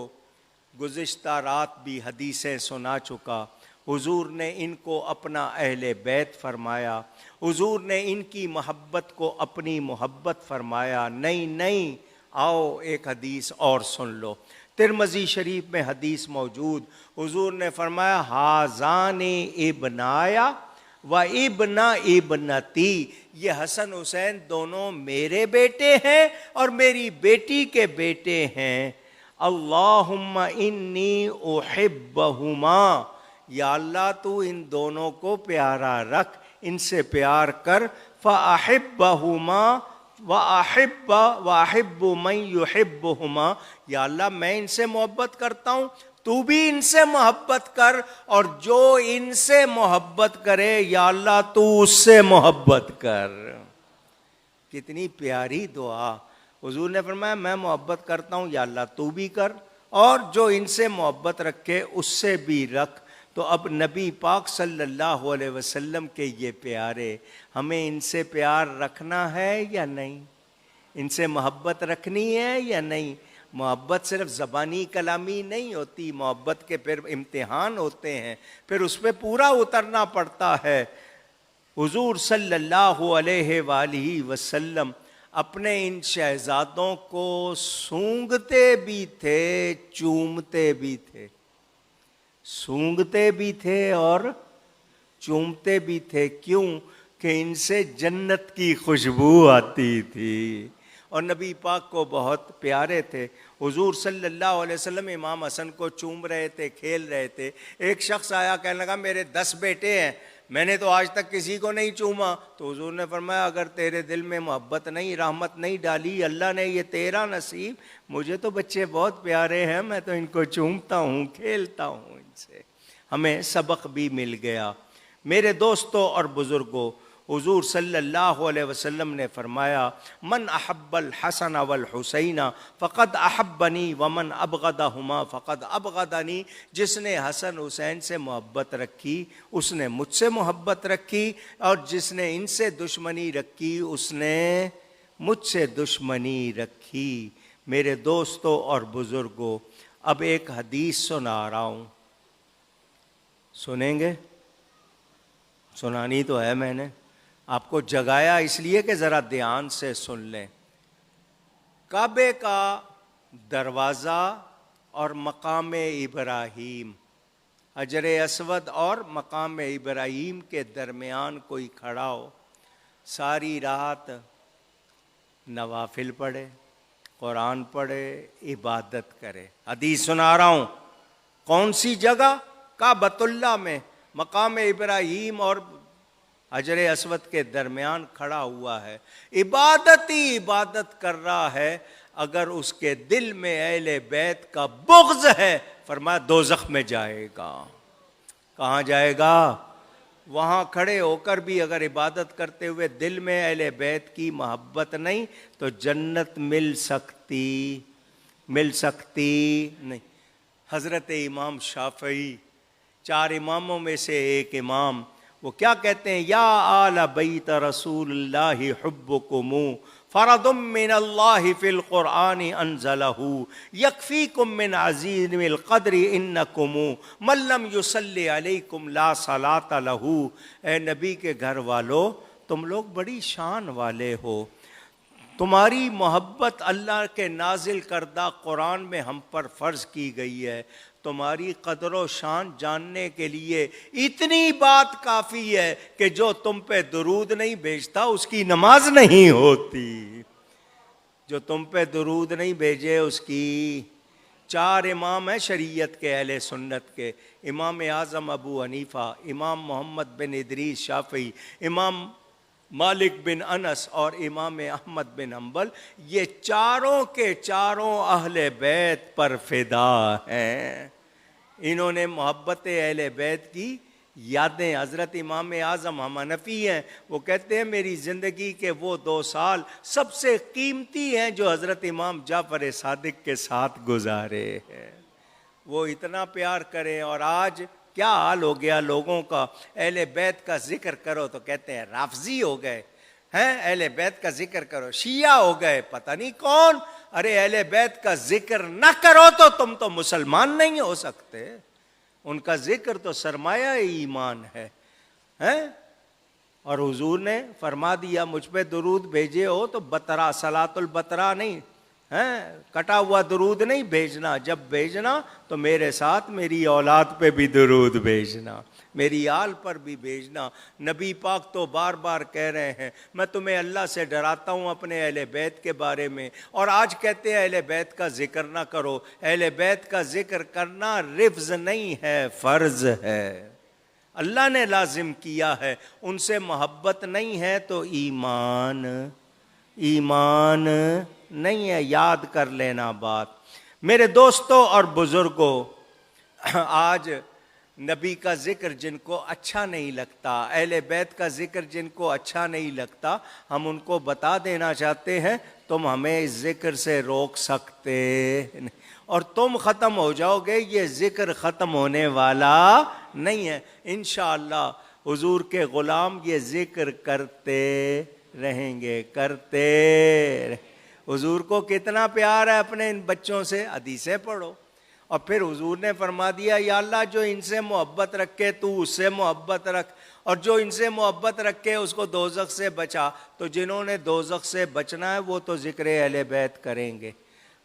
گزشتہ رات بھی حدیثیں سنا چکا۔ حضور نے ان کو اپنا اہل بیت فرمایا، حضور نے ان کی محبت کو اپنی محبت فرمایا۔ نہیں، آؤ ایک حدیث اور سن لو۔ ترمذی شریف میں حدیث موجود، حضور نے فرمایا ہازان ابنایا و ابن ابنتی، یہ حسن حسین دونوں میرے بیٹے ہیں اور میری بیٹی کے بیٹے ہیں۔ اللہم انی احبہما، یا اللہ تو ان دونوں کو پیارا رکھ، ان سے پیار کر۔ فاحبہما واحب من یحبہما، یا اللہ میں ان سے محبت کرتا ہوں، تو بھی ان سے محبت کر، اور جو ان سے محبت کرے یا اللہ تو اس سے محبت کر۔ کتنی پیاری دعا۔ حضور نے فرمایا میں محبت کرتا ہوں، یا اللہ تو بھی کر، اور جو ان سے محبت رکھے اس سے بھی رکھ۔ تو اب نبی پاک صلی اللہ علیہ وسلم کے یہ پیارے، ہمیں ان سے پیار رکھنا ہے یا نہیں؟ ان سے محبت رکھنی ہے یا نہیں؟ محبت صرف زبانی کلامی نہیں ہوتی، محبت کے پھر امتحان ہوتے ہیں، پھر اس پہ پورا اترنا پڑتا ہے۔ حضور صلی اللہ علیہ وآلہ وسلم اپنے ان شہزادوں کو سونگھتے بھی تھے، چومتے بھی تھے، سونگھتے بھی تھے اور چومتے بھی تھے۔ کیوں؟ کہ ان سے جنت کی خوشبو آتی تھی، اور نبی پاک کو بہت پیارے تھے۔ حضور صلی اللہ علیہ وسلم امام حسن کو چوم رہے تھے، کھیل رہے تھے۔ ایک شخص آیا کہنے لگا میرے 10 بیٹے ہیں، میں نے تو آج تک کسی کو نہیں چوما۔ تو حضور نے فرمایا اگر تیرے دل میں محبت نہیں، رحمت نہیں ڈالی اللہ نے، یہ تیرا نصیب، مجھے تو بچے بہت پیارے ہیں، میں تو ان کو چومتا ہوں، کھیلتا ہوں ان سے۔ ہمیں سبق بھی مل گیا۔ میرے دوستوں اور بزرگوں، حضور صلی اللہ علیہ وسلم نے فرمایا من احب الحسن والحسین فقد احبنی ومن ابغضہما فقد ابغضنی، جس نے حسن حسین سے محبت رکھی اس نے مجھ سے محبت رکھی، اور جس نے ان سے دشمنی رکھی اس نے مجھ سے دشمنی رکھی۔ میرے دوستوں اور بزرگوں، اب ایک حدیث سنا رہا ہوں، سنیں گے؟ سنانی تو ہے، میں نے آپ کو جگایا اس لیے کہ ذرا دھیان سے سن لیں۔ کعبے کا دروازہ اور مقام ابراہیم، حجر اسود اور مقام ابراہیم کے درمیان کوئی کھڑا ہو، ساری رات نوافل پڑھے، قرآن پڑھے، عبادت کرے۔ حدیث سنا رہا ہوں، کون سی جگہ؟ کعبۃ اللہ میں، مقام ابراہیم اور حجر اسود کے درمیان کھڑا ہوا ہے، عبادت ہی عبادت کر رہا ہے۔ اگر اس کے دل میں اہل بیت کا بغض ہے، فرمایا دوزخ میں جائے گا۔ کہاں جائے گا؟ وہاں کھڑے ہو کر بھی اگر عبادت کرتے ہوئے دل میں اہل بیت کی محبت نہیں تو جنت مل سکتی نہیں۔ حضرت امام شافعی، 4 اماموں میں سے ایک امام، وہ کیا کہتے ہیں؟ یا آل بیت رسول اللہ حبکم فرض من اللہ فی القرآن انزلہ یکفیکم من عظیم القدر انکم من لم یصلی علیکم لا صلاۃ لہ۔ اے نبی کے گھر والو، تم لوگ بڑی شان والے ہو، تمہاری محبت اللہ کے نازل کردہ قرآن میں ہم پر فرض کی گئی ہے۔ تمہاری قدر و شان جاننے کے لیے اتنی بات کافی ہے کہ جو تم پہ درود نہیں بھیجتا اس کی نماز نہیں ہوتی، جو تم پہ درود نہیں بھیجے اس کی۔ 4 امام ہیں شریعت کے، اہل سنت کے، امام اعظم ابو حنیفہ، امام محمد بن ادریس شافعی، امام مالک بن انس اور امام احمد بن حنبل، یہ چاروں کے چاروں اہل بیت پر فدا ہیں۔ انہوں نے محبت اہل بیت کی یادیں. حضرت امام اعظم ہم حنفی ہیں, وہ کہتے ہیں میری زندگی کے وہ 2 سال سب سے قیمتی ہیں جو حضرت امام جعفر صادق کے ساتھ گزارے ہیں. وہ اتنا پیار کریں. اور آج کیا حال ہو گیا لوگوں کا, اہل بیت کا ذکر کرو تو کہتے ہیں رافضی ہو گئے ہیں, اہل بیت کا ذکر کرو شیعہ ہو گئے پتہ نہیں کون. ارے اہل بیت کا ذکر نہ کرو تو تم تو مسلمان نہیں ہو سکتے. ان کا ذکر تو سرمایہ ایمان ہے. اور حضور نے فرما دیا مجھ پہ درود بھیجے ہو تو بترا, صلاۃ البترا نہیں, کٹا ہوا درود نہیں بھیجنا. جب بھیجنا تو میرے ساتھ میری اولاد پہ بھی درود بھیجنا, میری آل پر بھی بھیجنا. نبی پاک تو بار بار کہہ رہے ہیں میں تمہیں اللہ سے ڈراتا ہوں اپنے اہل بیت کے بارے میں, اور آج کہتے ہیں اہل بیت کا ذکر نہ کرو. اہل بیت کا ذکر کرنا رفض نہیں ہے, فرض ہے, اللہ نے لازم کیا ہے. ان سے محبت نہیں ہے تو ایمان نہیں ہے. یاد کر لینا بات. میرے دوستوں اور بزرگوں, آج نبی کا ذکر جن کو اچھا نہیں لگتا, اہل بیت کا ذکر جن کو اچھا نہیں لگتا, ہم ان کو بتا دینا چاہتے ہیں تم ہمیں اس ذکر سے روک سکتے نہیں, اور تم ختم ہو جاؤ گے, یہ ذکر ختم ہونے والا نہیں ہے. انشاءاللہ حضور کے غلام یہ ذکر کرتے رہیں گے, حضور کو کتنا پیار ہے اپنے ان بچوں سے. حدیثیں پڑھو. اور پھر حضور نے فرما دیا یا اللہ جو ان سے محبت رکھے تو اس سے محبت رکھ, اور جو ان سے محبت رکھے اس کو دوزخ سے بچا. تو جنہوں نے دوزخ سے بچنا ہے وہ تو ذکر اہل بیت کریں گے,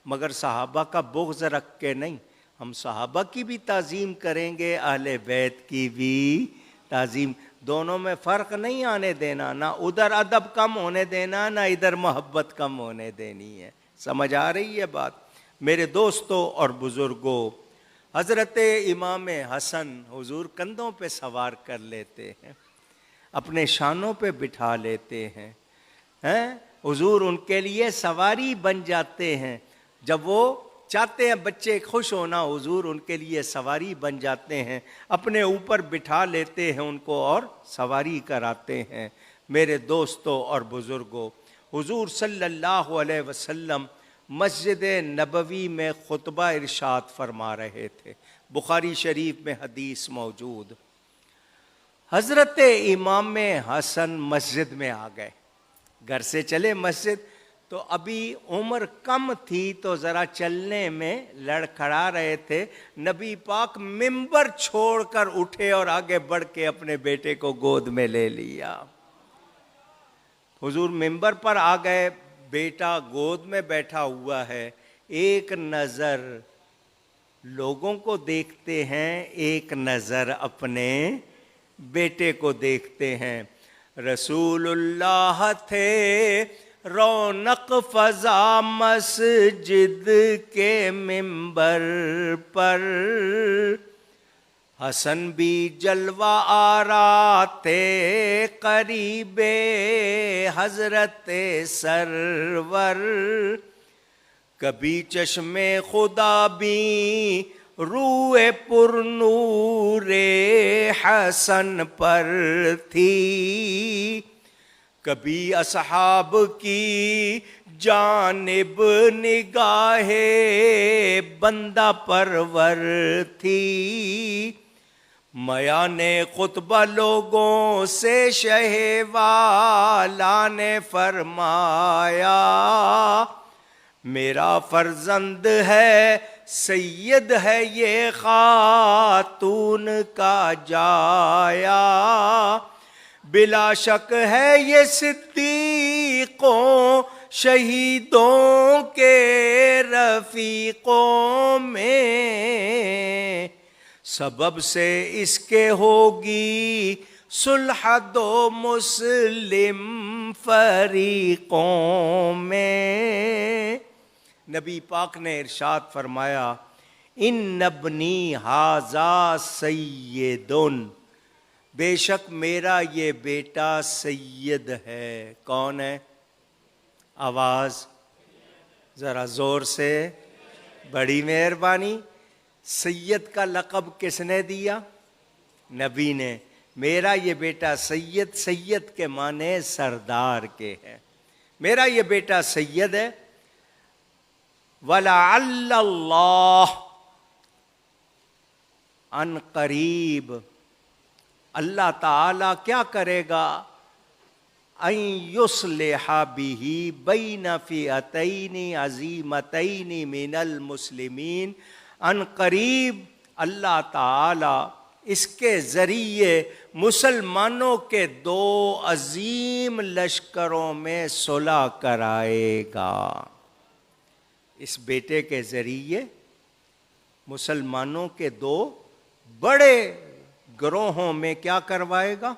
مگر صحابہ کا بغض رکھ کے نہیں. ہم صحابہ کی بھی تعظیم کریں گے, اہل بیت کی بھی تعظیم. دونوں میں فرق نہیں آنے دینا, نہ ادھر ادب کم ہونے دینا نہ ادھر محبت کم ہونے دینی ہے. سمجھ آ رہی ہے بات؟ میرے دوستوں اور بزرگوں, حضرت امام حسن حضور کندھوں پہ سوار کر لیتے ہیں, اپنے شانوں پہ بٹھا لیتے ہیں, حضور ان کے لیے سواری بن جاتے ہیں. جب وہ چاہتے ہیں بچے خوش ہونا, حضور ان کے لیے سواری بن جاتے ہیں, اپنے اوپر بٹھا لیتے ہیں ان کو اور سواری کراتے ہیں. میرے دوستوں اور بزرگوں, حضور صلی اللہ علیہ وسلم مسجد نبوی میں خطبہ ارشاد فرما رہے تھے. بخاری شریف میں حدیث موجود. حضرت امام حسن مسجد میں آ گئے, گھر سے چلے مسجد, تو ابھی عمر کم تھی تو ذرا چلنے میں لڑکھڑا رہے تھے. نبی پاک ممبر چھوڑ کر اٹھے اور آگے بڑھ کے اپنے بیٹے کو گود میں لے لیا. حضور ممبر پر آ گئے, بیٹا گود میں بیٹھا ہوا ہے, ایک نظر لوگوں کو دیکھتے ہیں, ایک نظر اپنے بیٹے کو دیکھتے ہیں. رسول اللہ تھے رونق فضا مسجد کے ممبر پر, حسن بھی جلوہ آرا تھے قریب حضرت سرور, کبھی چشم خدا بھی روئے پر نور حسن پر تھی, کبھی اصحاب کی جانب نگاہ بندہ پرور تھی. میان خطبہ لوگوں سے شہ والا نے فرمایا, میرا فرزند ہے سید ہے یہ خاتون کا جایا, بلا شک ہے یہ صدیقوں شہیدوں کے رفیقوں میں, سبب سے اس کے ہوگی صلح دو مسلم فریقوں میں. نبی پاک نے ارشاد فرمایا ان ابنی ھذا سیدن, بے شک میرا یہ بیٹا سید ہے. کون ہے؟ آواز ذرا زور سے, بڑی مہربانی. سید کا لقب کس نے دیا؟ نبی نے میرا یہ بیٹا سید، سید کے معنی سردار کے ہے، میرا یہ بیٹا سید ہے. وَلَعَلَّ اللَّهَ، ان قریب اللہ تعالی کیا کرے گا، ان یصلح بہ بین فئتین عظیمتین من المسلمین، ان قریب اللہ تعالی اس کے ذریعے مسلمانوں کے دو عظیم لشکروں میں صلح کرائے گا. اس بیٹے کے ذریعے مسلمانوں کے دو بڑے گروہوں میں کیا کروائے گا؟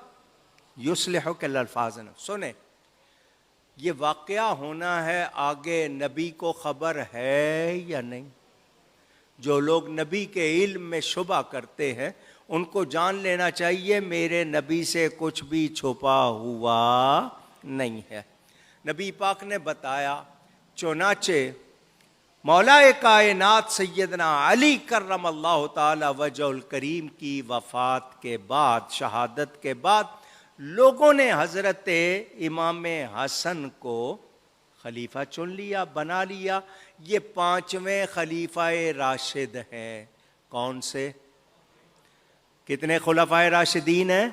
یصلح کے الفاظ سنیں، یہ واقعہ ہونا ہے، آگے نبی کو خبر ہے یا نہیں؟ جو لوگ نبی کے علم میں شبہ کرتے ہیں ان کو جان لینا چاہیے میرے نبی سے کچھ بھی چھپا ہوا نہیں ہے. نبی پاک نے بتایا، چنانچہ مولا کائنات سیدنا علی کرم اللہ تعالی وجہ الکریم کی وفات کے بعد، شہادت کے بعد، لوگوں نے حضرت امام حسن کو خلیفہ چن لیا، بنا لیا. یہ 5ویں خلیفہ راشد ہیں. کون سے؟ کتنے خلفائے راشدین ہیں؟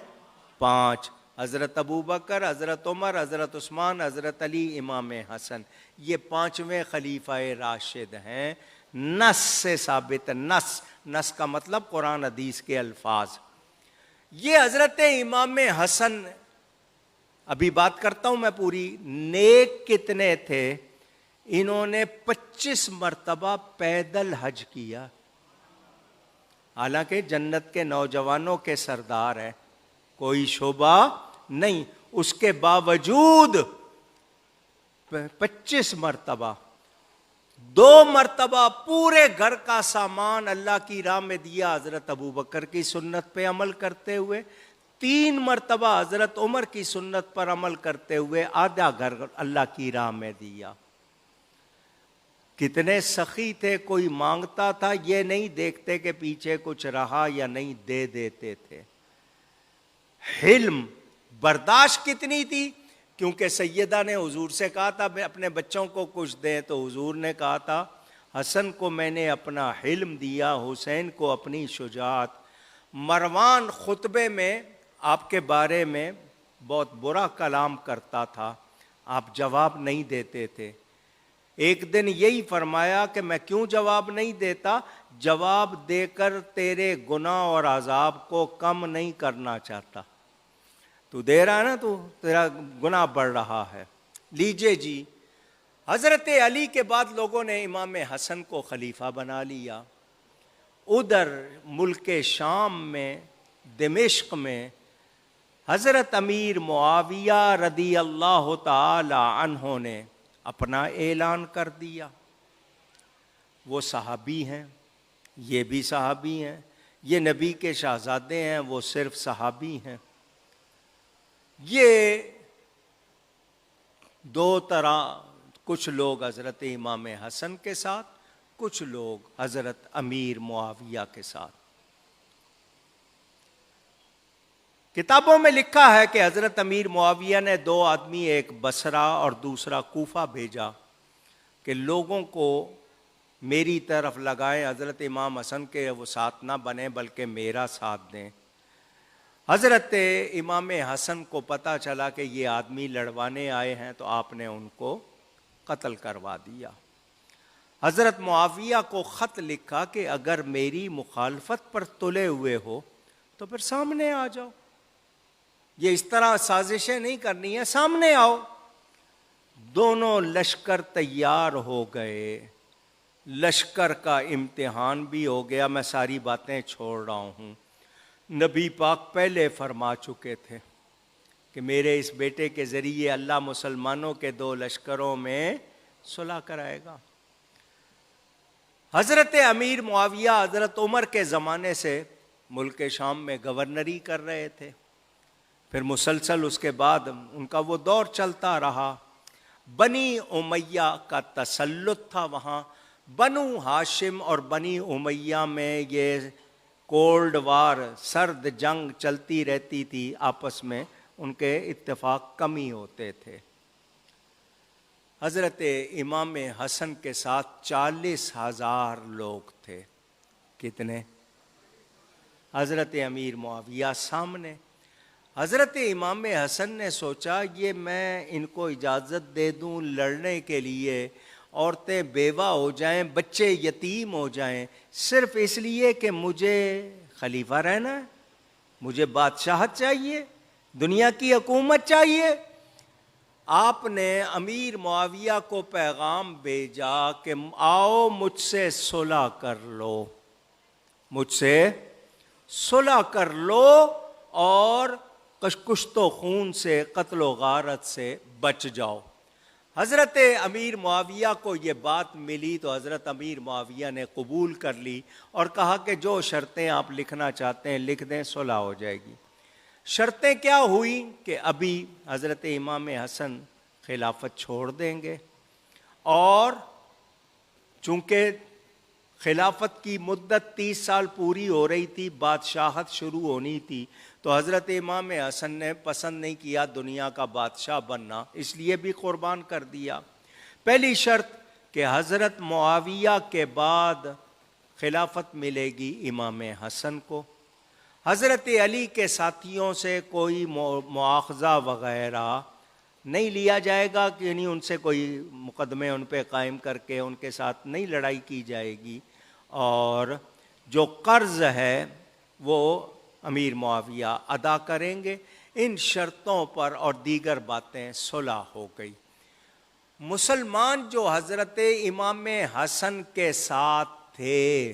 5. حضرت ابوبکر، حضرت عمر، حضرت عثمان، حضرت علی، امام حسن. یہ 5ویں خلیفہ راشد ہیں. نص سے ثابت، نص کا مطلب قرآن حدیث کے الفاظ. یہ حضرت امام حسن، ابھی بات کرتا ہوں میں پوری، نیک کتنے تھے؟ انہوں نے 25 مرتبہ پیدل حج کیا، حالانکہ جنت کے نوجوانوں کے سردار ہیں، کوئی شبہ نہیں. اس کے باوجود 25 مرتبہ، 2 مرتبہ پورے گھر کا سامان اللہ کی راہ میں دیا حضرت ابوبکر کی سنت پہ عمل کرتے ہوئے، 3 مرتبہ حضرت عمر کی سنت پر عمل کرتے ہوئے آدھا گھر اللہ کی راہ میں دیا. کتنے سخی تھے، کوئی مانگتا تھا یہ نہیں دیکھتے کہ پیچھے کچھ رہا یا نہیں، دے دیتے تھے. حلم، برداشت کتنی تھی، کیونکہ سیدہ نے حضور سے کہا تھا اپنے بچوں کو کچھ دیں، تو حضور نے کہا تھا حسن کو میں نے اپنا حلم دیا، حسین کو اپنی شجاعت. مروان خطبے میں آپ کے بارے میں بہت برا کلام کرتا تھا، آپ جواب نہیں دیتے تھے. ایک دن یہی فرمایا کہ میں کیوں جواب نہیں دیتا، جواب دے کر تیرے گناہ اور عذاب کو کم نہیں کرنا چاہتا. تو دے رہا ہے نا، تو تیرا گناہ بڑھ رہا ہے. لیجئے جی، حضرت علی کے بعد لوگوں نے امام حسن کو خلیفہ بنا لیا. ادھر ملک شام میں، دمشق میں، حضرت امیر معاویہ رضی اللہ تعالی عنہ نے اپنا اعلان کر دیا. وہ صحابی ہیں، یہ بھی صحابی ہیں، یہ نبی کے شہزادے ہیں، وہ صرف صحابی ہیں. یہ 2 طرح، کچھ لوگ حضرت امام حسن کے ساتھ، کچھ لوگ حضرت امیر معاویہ کے ساتھ. کتابوں میں لکھا ہے کہ حضرت امیر معاویہ نے 2 آدمی، ایک بصرہ اور دوسرا کوفہ بھیجا کہ لوگوں کو میری طرف لگائیں، حضرت امام حسن کے وہ ساتھ نہ بنیں بلکہ میرا ساتھ دیں. حضرت امام حسن کو پتہ چلا کہ یہ آدمی لڑوانے آئے ہیں، تو آپ نے ان کو قتل کروا دیا. حضرت معاویہ کو خط لکھا کہ اگر میری مخالفت پر تلے ہوئے ہو تو پھر سامنے آ جاؤ، یہ اس طرح سازشیں نہیں کرنی ہے، سامنے آؤ. دونوں لشکر تیار ہو گئے، لشکر کا امتحان بھی ہو گیا. میں ساری باتیں چھوڑ رہا ہوں. نبی پاک پہلے فرما چکے تھے کہ میرے اس بیٹے کے ذریعے اللہ مسلمانوں کے 2 لشکروں میں صلح کرائے گا. حضرت امیر معاویہ حضرت عمر کے زمانے سے ملک شام میں گورنری کر رہے تھے. پھر مسلسل اس کے بعد ان کا وہ دور چلتا رہا. بنی امیہ کا تسلط تھا وہاں. بنو ہاشم اور بنی امیہ میں یہ کولڈ وار، سرد جنگ چلتی رہتی تھی آپس میں، ان کے اتفاق کم ہی ہوتے تھے۔ حضرت امام حسن کے ساتھ 40,000 لوگ تھے۔ کتنے؟ حضرت امیر معاویہ سامنے۔ حضرت امام حسن نے سوچا یہ میں ان کو اجازت دے دوں لڑنے کے لیے، عورتیں بیوہ ہو جائیں، بچے یتیم ہو جائیں، صرف اس لیے کہ مجھے خلیفہ رہنا ہے، مجھے بادشاہت چاہیے، دنیا کی حکومت چاہیے۔ آپ نے امیر معاویہ کو پیغام بھیجا کہ آؤ مجھ سے صلح کر لو، مجھ سے صلح کر لو اور کشت و خون سے، قتل و غارت سے بچ جاؤ۔ حضرت امیر معاویہ کو یہ بات ملی تو حضرت امیر معاویہ نے قبول کر لی اور کہا کہ جو شرطیں آپ لکھنا چاہتے ہیں لکھ دیں، صلح ہو جائے گی۔ شرطیں کیا ہوئیں کہ ابھی حضرت امام حسن خلافت چھوڑ دیں گے، اور چونکہ خلافت کی مدت 30 سال پوری ہو رہی تھی، بادشاہت شروع ہونی تھی، تو حضرت امام حسن نے پسند نہیں کیا دنیا کا بادشاہ بننا، اس لیے بھی قربان کر دیا۔ پہلی شرط کہ حضرت معاویہ کے بعد خلافت ملے گی امام حسن کو، حضرت علی کے ساتھیوں سے کوئی مواخذہ وغیرہ نہیں لیا جائے گا، کہ یعنی ان سے کوئی مقدمے ان پہ قائم کر کے ان کے ساتھ نہیں لڑائی کی جائے گی، اور جو قرض ہے وہ امیر معاویہ ادا کریں گے۔ ان شرطوں پر اور دیگر باتیں صلح ہو گئی۔ مسلمان جو حضرت امام حسن کے ساتھ تھے،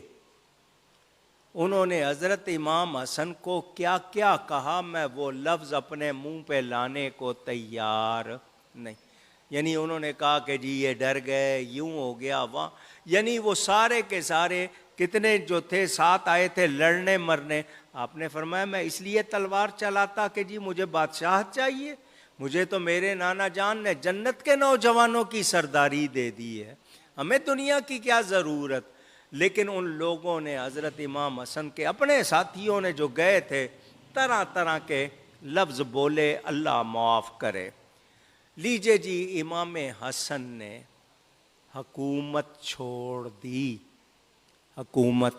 انہوں نے حضرت امام حسن کو کیا کیا کہا، میں وہ لفظ اپنے منہ پہ لانے کو تیار نہیں۔ یعنی انہوں نے کہا کہ جی یہ ڈر گئے، یوں ہو گیا وہاں، یعنی وہ سارے کے سارے کتنے جو تھے ساتھ آئے تھے لڑنے مرنے، آپ نے فرمایا میں اس لیے تلوار چلاتا کہ جی مجھے بادشاہت چاہیے، مجھے تو میرے نانا جان نے جنت کے نوجوانوں کی سرداری دے دی ہے، ہمیں دنیا کی کیا ضرورت۔ لیکن ان لوگوں نے حضرت امام حسن کے اپنے ساتھیوں نے جو گئے تھے طرح طرح کے لفظ بولے، اللہ معاف کرے۔ لیجئے جی امام حسن نے حکومت چھوڑ دی، حکومت،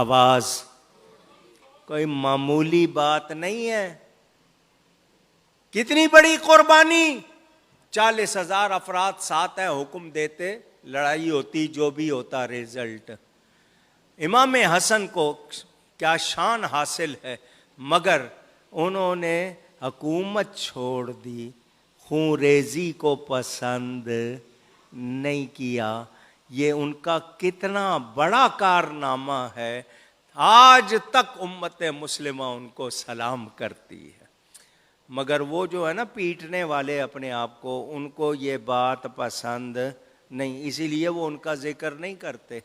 آواز، کوئی معمولی بات نہیں ہے، کتنی بڑی قربانی، 40,000 افراد ساتھ ہیں، حکم دیتے، لڑائی ہوتی، جو بھی ہوتا رزلٹ۔ امام حسن کو کیا شان حاصل ہے، مگر انہوں نے حکومت چھوڑ دی، خون ریزی کو پسند نہیں کیا۔ یہ ان کا کتنا بڑا کارنامہ ہے، آج تک امت مسلمہ ان کو سلام کرتی ہے۔ مگر وہ جو ہے نا پیٹنے والے اپنے آپ کو، ان کو یہ بات پسند نہیں، اسی لیے وہ ان کا ذکر نہیں کرتے۔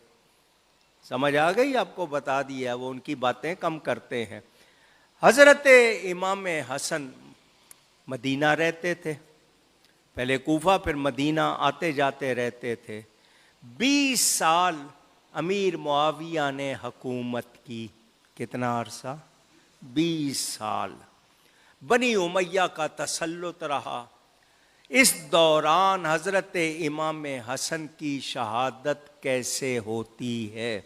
سمجھ آ گئی؟ آپ کو بتا دیا، وہ ان کی باتیں کم کرتے ہیں۔ حضرت امام حسن مدینہ رہتے تھے، پہلے کوفہ پھر مدینہ آتے جاتے رہتے تھے۔ 20 سال امیر معاویہ نے حکومت کی، کتنا عرصہ؟ 20 سال بنی امیہ کا تسلط رہا۔ اس دوران حضرت امام حسن کی شہادت کیسے ہوتی ہے،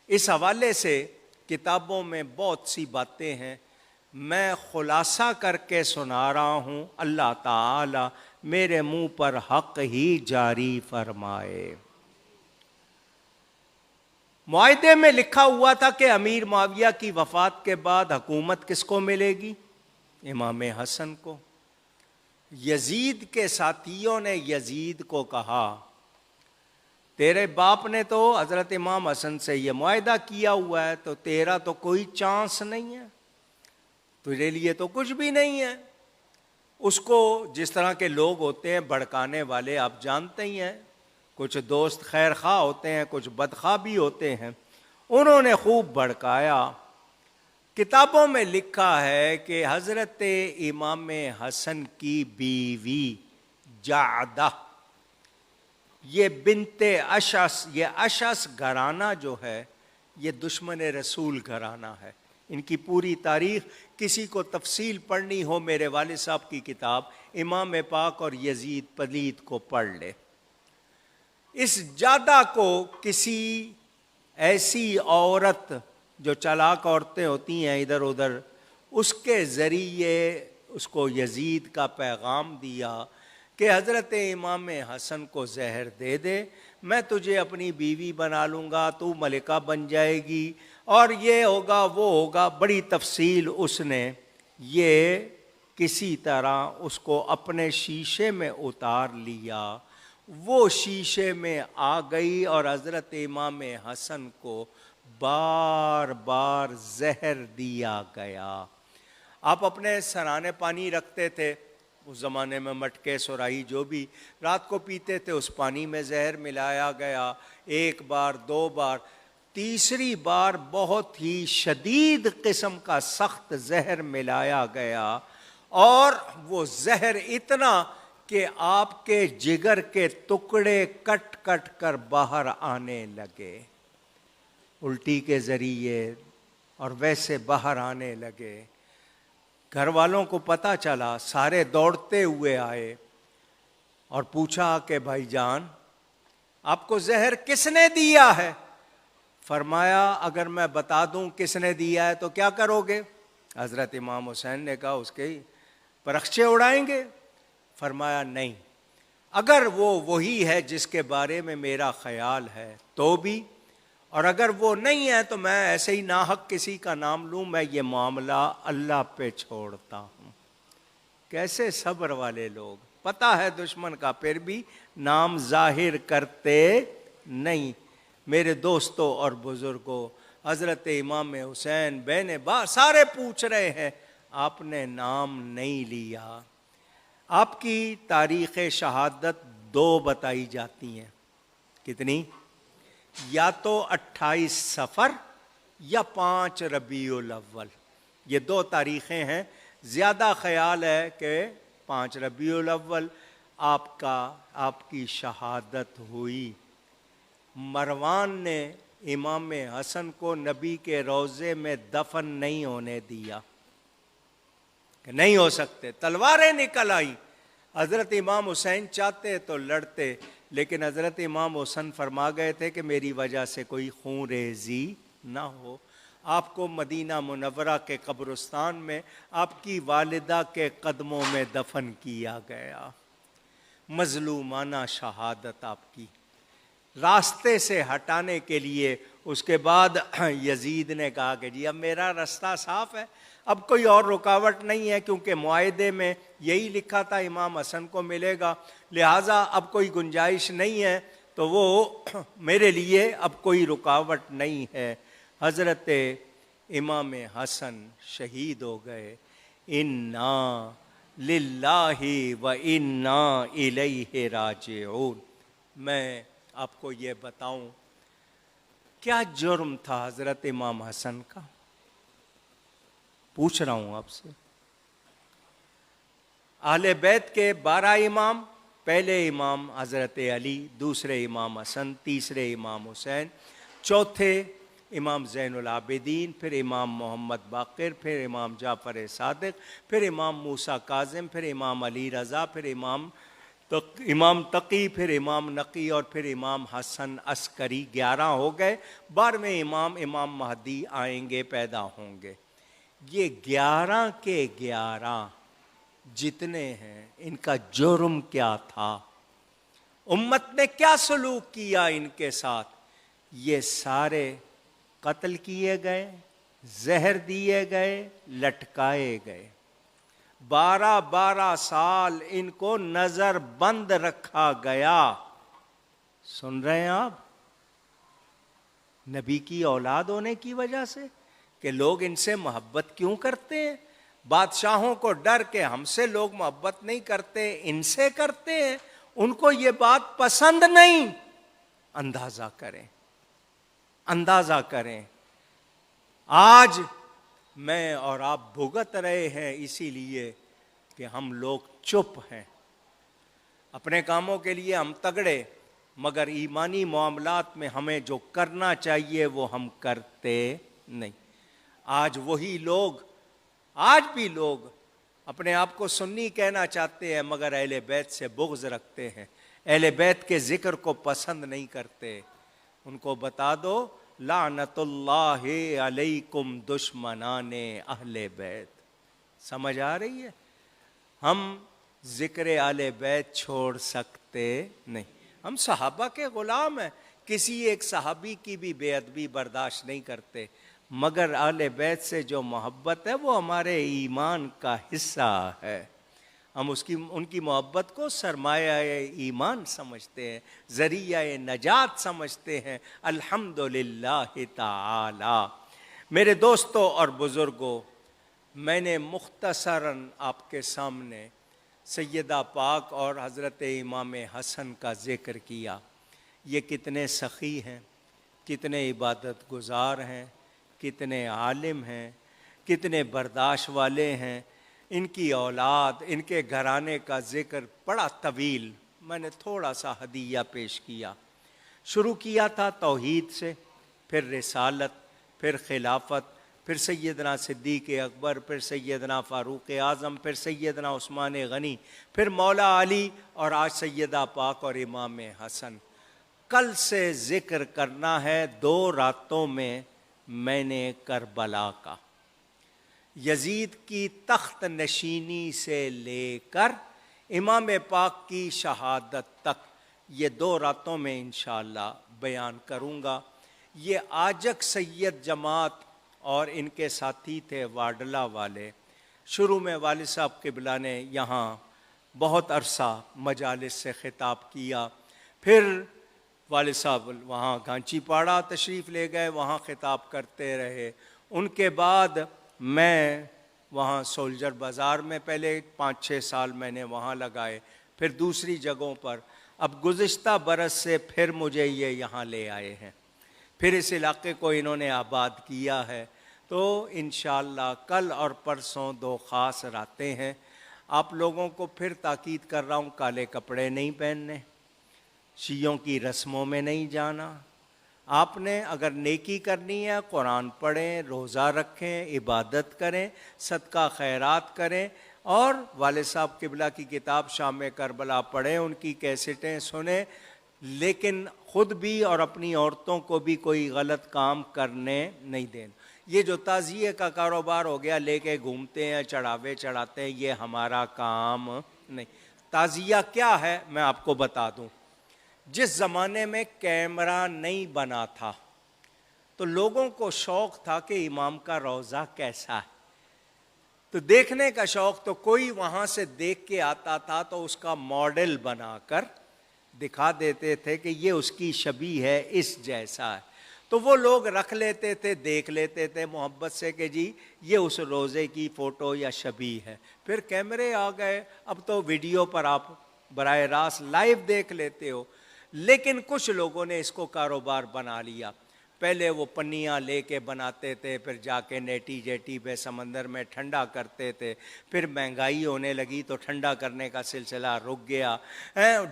اس حوالے سے کتابوں میں بہت سی باتیں ہیں، میں خلاصہ کر کے سنا رہا ہوں، اللہ تعالی میرے منہ پر حق ہی جاری فرمائے۔ معاہدے میں لکھا ہوا تھا کہ امیر معاویہ کی وفات کے بعد حکومت کس کو ملے گی؟ امام حسن کو۔ یزید کے ساتھیوں نے یزید کو کہا تیرے باپ نے تو حضرت امام حسن سے یہ معاہدہ کیا ہوا ہے، تو تیرا تو کوئی چانس نہیں ہے، تجھے لیے تو کچھ بھی نہیں ہے۔ اس کو جس طرح کے لوگ ہوتے ہیں بھڑکانے والے، آپ جانتے ہی ہیں، کچھ دوست خیر خواہ ہوتے ہیں، کچھ بدخواہ بھی ہوتے ہیں، انہوں نے خوب بھڑکایا۔ کتابوں میں لکھا ہے کہ حضرت امام حسن کی بیوی جعدہ، یہ بنت اشعث، یہ اشعث گھرانہ جو ہے یہ دشمن رسول گھرانہ ہے. ان کی پوری تاریخ کسی کو تفصیل پڑھنی ہو میرے والد صاحب کی کتاب امام پاک اور یزید پلید کو پڑھ لے. اس جادہ کو کسی ایسی عورت جو چالاک عورتیں ہوتی ہیں ادھر ادھر، اس کے ذریعے اس کو یزید کا پیغام دیا کہ حضرت امام حسن کو زہر دے دے، میں تجھے اپنی بیوی بنا لوں گا، تو ملکہ بن جائے گی، اور یہ ہوگا وہ ہوگا. بڑی تفصیل اس نے یہ کسی طرح اس کو اپنے شیشے میں اتار لیا. وہ شیشے میں آ گئی اور حضرت امام حسن کو بار بار زہر دیا گیا. آپ اپنے سرانے پانی رکھتے تھے اس زمانے میں، مٹکے سراہی جو بھی، رات کو پیتے تھے، اس پانی میں زہر ملایا گیا. ایک بار، دو بار، تیسری بار بہت ہی شدید قسم کا سخت زہر ملایا گیا، اور وہ زہر اتنا کہ آپ کے جگر کے ٹکڑے کٹ کٹ کر باہر آنے لگے الٹی کے ذریعے، اور ویسے باہر آنے لگے. گھر والوں کو پتہ چلا، سارے دوڑتے ہوئے آئے اور پوچھا کہ بھائی جان آپ کو زہر کس نے دیا ہے؟ فرمایا اگر میں بتا دوں کس نے دیا ہے تو کیا کرو گے؟ حضرت امام حسین نے کہا اس کے پرخچے اڑائیں گے. فرمایا نہیں، اگر وہ وہی ہے جس کے بارے میں میرا خیال ہے تو بھی، اور اگر وہ نہیں ہے تو میں ایسے ہی ناحق کسی کا نام لوں، میں یہ معاملہ اللہ پہ چھوڑتا ہوں. کیسے صبر والے لوگ، پتہ ہے دشمن کا، پھر بھی نام ظاہر کرتے نہیں. میرے دوستوں اور بزرگوں، حضرت امام حسین بین سارے پوچھ رہے ہیں، آپ نے نام نہیں لیا. آپ کی تاریخ شہادت 2 بتائی جاتی ہیں. کتنی؟ یا تو 28 صفر یا 5 ربیع الاول. یہ 2 تاریخیں ہیں. زیادہ خیال ہے کہ 5 ربیع الاول آپ کی شہادت ہوئی. مروان نے امام حسن کو نبی کے روضے میں دفن نہیں ہونے دیا کہ نہیں ہو سکتے، تلواریں نکل آئی. حضرت امام حسین چاہتے تو لڑتے، لیکن حضرت امام حسن فرما گئے تھے کہ میری وجہ سے کوئی خون ریزی نہ ہو. آپ کو مدینہ منورہ کے قبرستان میں آپ کی والدہ کے قدموں میں دفن کیا گیا. مظلومانہ شہادت آپ کی. راستے سے ہٹانے کے لیے اس کے بعد یزید نے کہا کہ جی اب میرا راستہ صاف ہے، اب کوئی اور رکاوٹ نہیں ہے، کیونکہ معاہدے میں یہی لکھا تھا امام حسن کو ملے گا، لہٰذا اب کوئی گنجائش نہیں ہے، تو وہ میرے لیے اب کوئی رکاوٹ نہیں ہے. حضرت امام حسن شہید ہو گئے. انا للہ و انا الیہ راجعون. میں آپ کو یہ بتاؤں کیا جرم تھا حضرت امام حسن کا؟ پوچھ رہا ہوں آپ سے. اہل بیت کے 12 امام، پہلے امام حضرت علی، دوسرے امام حسن، تیسرے امام حسین، چوتھے امام زین العابدین، پھر امام محمد باقر، پھر امام جعفر صادق، پھر امام موسیٰ کاظم، پھر امام علی رضا، پھر امام تقی، پھر امام نقی، اور پھر امام حسن عسکری. 11 ہو گئے. 12ویں امام مہدی آئیں گے، پیدا ہوں گے. یہ 11 کے 11 جتنے ہیں، ان کا جرم کیا تھا؟ امت نے کیا سلوک کیا ان کے ساتھ؟ یہ سارے قتل کیے گئے، زہر دیے گئے، لٹکائے گئے. 12 سال ان کو نظر بند رکھا گیا. سن رہے ہیں آپ؟ نبی کی اولاد ہونے کی وجہ سے کہ لوگ ان سے محبت کیوں کرتے ہیں. بادشاہوں کو ڈر کے ہم سے لوگ محبت نہیں کرتے، ان سے کرتے ہیں. ان کو یہ بات پسند نہیں. اندازہ کریں، اندازہ کریں. آج میں اور آپ بھگت رہے ہیں اسی لیے کہ ہم لوگ چپ ہیں. اپنے کاموں کے لیے ہم تگڑے، مگر ایمانی معاملات میں ہمیں جو کرنا چاہیے وہ ہم کرتے نہیں۔ آج وہی لوگ، آج بھی لوگ اپنے آپ کو سنی کہنا چاہتے ہیں مگر اہل بیت سے بغض رکھتے ہیں، اہل بیت کے ذکر کو پسند نہیں کرتے۔ ان کو بتا دو لعنت اللہ علیکم دشمنان اہل بیت۔ سمجھ آ رہی ہے؟ ہم ذکر اہل بیت چھوڑ سکتے نہیں۔ ہم صحابہ کے غلام ہیں، کسی ایک صحابی کی بھی بے ادبی برداشت نہیں کرتے، مگر اہل بیت سے جو محبت ہے وہ ہمارے ایمان کا حصہ ہے۔ ہم ان کی محبت کو سرمایہ ایمان سمجھتے ہیں، ذریعہ نجات سمجھتے ہیں۔ الحمدللہ تعالی۔ میرے دوستوں اور بزرگوں، میں نے مختصراً آپ کے سامنے سیدہ پاک اور حضرت امام حسن کا ذکر کیا۔ یہ کتنے سخی ہیں، کتنے عبادت گزار ہیں، کتنے عالم ہیں، کتنے برداشت والے ہیں۔ ان کی اولاد، ان کے گھرانے کا ذکر بڑا طویل، میں نے تھوڑا سا ہدیہ پیش کیا۔ شروع کیا تھا توحید سے، پھر رسالت، پھر خلافت، پھر سیدنا صدیق اکبر، پھر سیدنا فاروق اعظم، پھر سیدنا عثمان غنی، پھر مولا علی، اور آج سیدہ پاک اور امام حسن۔ کل سے ذکر کرنا ہے 2 راتوں میں نے کربلا کا، یزید کی تخت نشینی سے لے کر امام پاک کی شہادت تک، یہ 2 راتوں میں انشاءاللہ بیان کروں گا۔ یہ آجک سید جماعت اور ان کے ساتھی تھے واڈلہ والے۔ شروع میں والد صاحب قبلہ نے یہاں بہت عرصہ مجالس سے خطاب کیا، پھر والد صاحب وہاں گانچی پاڑا تشریف لے گئے، وہاں خطاب کرتے رہے۔ ان کے بعد میں وہاں سولجر بازار میں پہلے 5-6 سال میں نے وہاں لگائے، پھر دوسری جگہوں پر۔ اب گزشتہ برس سے پھر مجھے یہ یہاں لے آئے ہیں، پھر اس علاقے کو انہوں نے آباد کیا ہے۔ تو انشاءاللہ کل اور پرسوں 2 خاص راتیں ہیں۔ آپ لوگوں کو پھر تاکید کر رہا ہوں، کالے کپڑے نہیں پہننے، شیعوں کی رسموں میں نہیں جانا۔ آپ نے اگر نیکی کرنی ہے قرآن پڑھیں، روزہ رکھیں، عبادت کریں، صدقہ خیرات کریں، اور والد صاحب قبلہ کی کتاب شام کربلا پڑھیں، ان کی کیسٹیں سنیں، لیکن خود بھی اور اپنی عورتوں کو بھی کوئی غلط کام کرنے نہیں دینا۔ یہ جو تعزیے کا کاروبار ہو گیا، لے کے گھومتے ہیں، چڑھاوے چڑھاتے ہیں، یہ ہمارا کام نہیں۔ تعزیہ کیا ہے میں آپ کو بتا دوں۔ جس زمانے میں کیمرہ نہیں بنا تھا تو لوگوں کو شوق تھا کہ امام کا روضہ کیسا ہے، تو دیکھنے کا شوق، تو کوئی وہاں سے دیکھ کے آتا تھا تو اس کا ماڈل بنا کر دکھا دیتے تھے کہ یہ اس کی شبیہ ہے، اس جیسا ہے، تو وہ لوگ رکھ لیتے تھے، دیکھ لیتے تھے محبت سے کہ جی یہ اس روزے کی فوٹو یا شبیہ ہے۔ پھر کیمرے آ گئے، اب تو ویڈیو پر آپ براہ راست لائیو دیکھ لیتے ہو، لیکن کچھ لوگوں نے اس کو کاروبار بنا لیا۔ پہلے وہ پنیاں لے کے بناتے تھے، پھر جا کے نیٹی جیٹی پہ سمندر میں ٹھنڈا کرتے تھے، پھر مہنگائی ہونے لگی تو ٹھنڈا کرنے کا سلسلہ رک گیا۔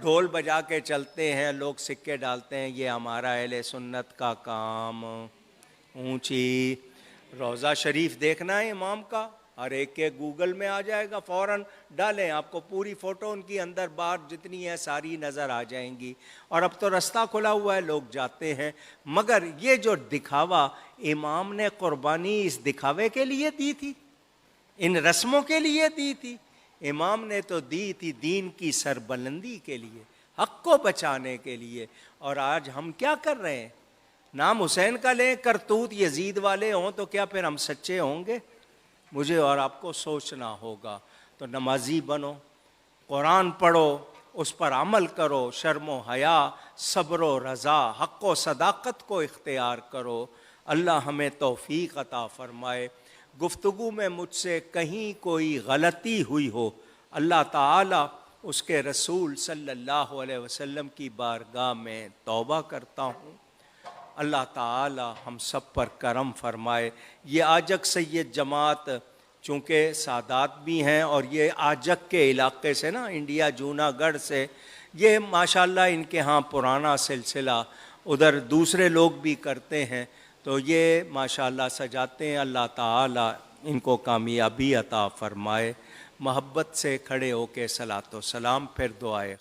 ڈھول بجا کے چلتے ہیں، لوگ سکے ڈالتے ہیں، یہ ہمارا اہل سنت کا کام۔ اونچی روضہ شریف دیکھنا ہے امام کا، ہر ایک کے گوگل میں آ جائے گا، فوراً ڈالیں، آپ کو پوری فوٹو ان کی اندر باہر جتنی ہے ساری نظر آ جائیں گی۔ اور اب تو رستہ کھلا ہوا ہے، لوگ جاتے ہیں، مگر یہ جو دکھاوا، امام نے قربانی اس دکھاوے کے لیے دی تھی، ان رسموں کے لیے دی تھی؟ امام نے تو دی تھی دین کی سربلندی کے لیے، حق کو بچانے کے لیے۔ اور آج ہم کیا کر رہے ہیں؟ نام حسین کا لیں، کرتوت یزید والے ہوں تو کیا پھر ہم سچے ہوں گے؟ مجھے اور آپ کو سوچنا ہوگا۔ تو نمازی بنو، قرآن پڑھو، اس پر عمل کرو، شرم و حیا، صبر و رضا، حق و صداقت کو اختیار کرو۔ اللہ ہمیں توفیق عطا فرمائے۔ گفتگو میں مجھ سے کہیں کوئی غلطی ہوئی ہو، اللہ تعالی اس کے رسول صلی اللہ علیہ وسلم کی بارگاہ میں توبہ کرتا ہوں۔ اللہ تعالی ہم سب پر کرم فرمائے۔ یہ آجک سید جماعت چونکہ سادات بھی ہیں، اور یہ آجک کے علاقے سے نا، انڈیا جونا گڑھ سے یہ ماشاءاللہ ان کے ہاں پرانا سلسلہ، ادھر دوسرے لوگ بھی کرتے ہیں، تو یہ ماشاءاللہ سجاتے ہیں۔ اللہ تعالی ان کو کامیابی عطا فرمائے۔ محبت سے کھڑے ہو کے صلاۃ و سلام، پھر دعائے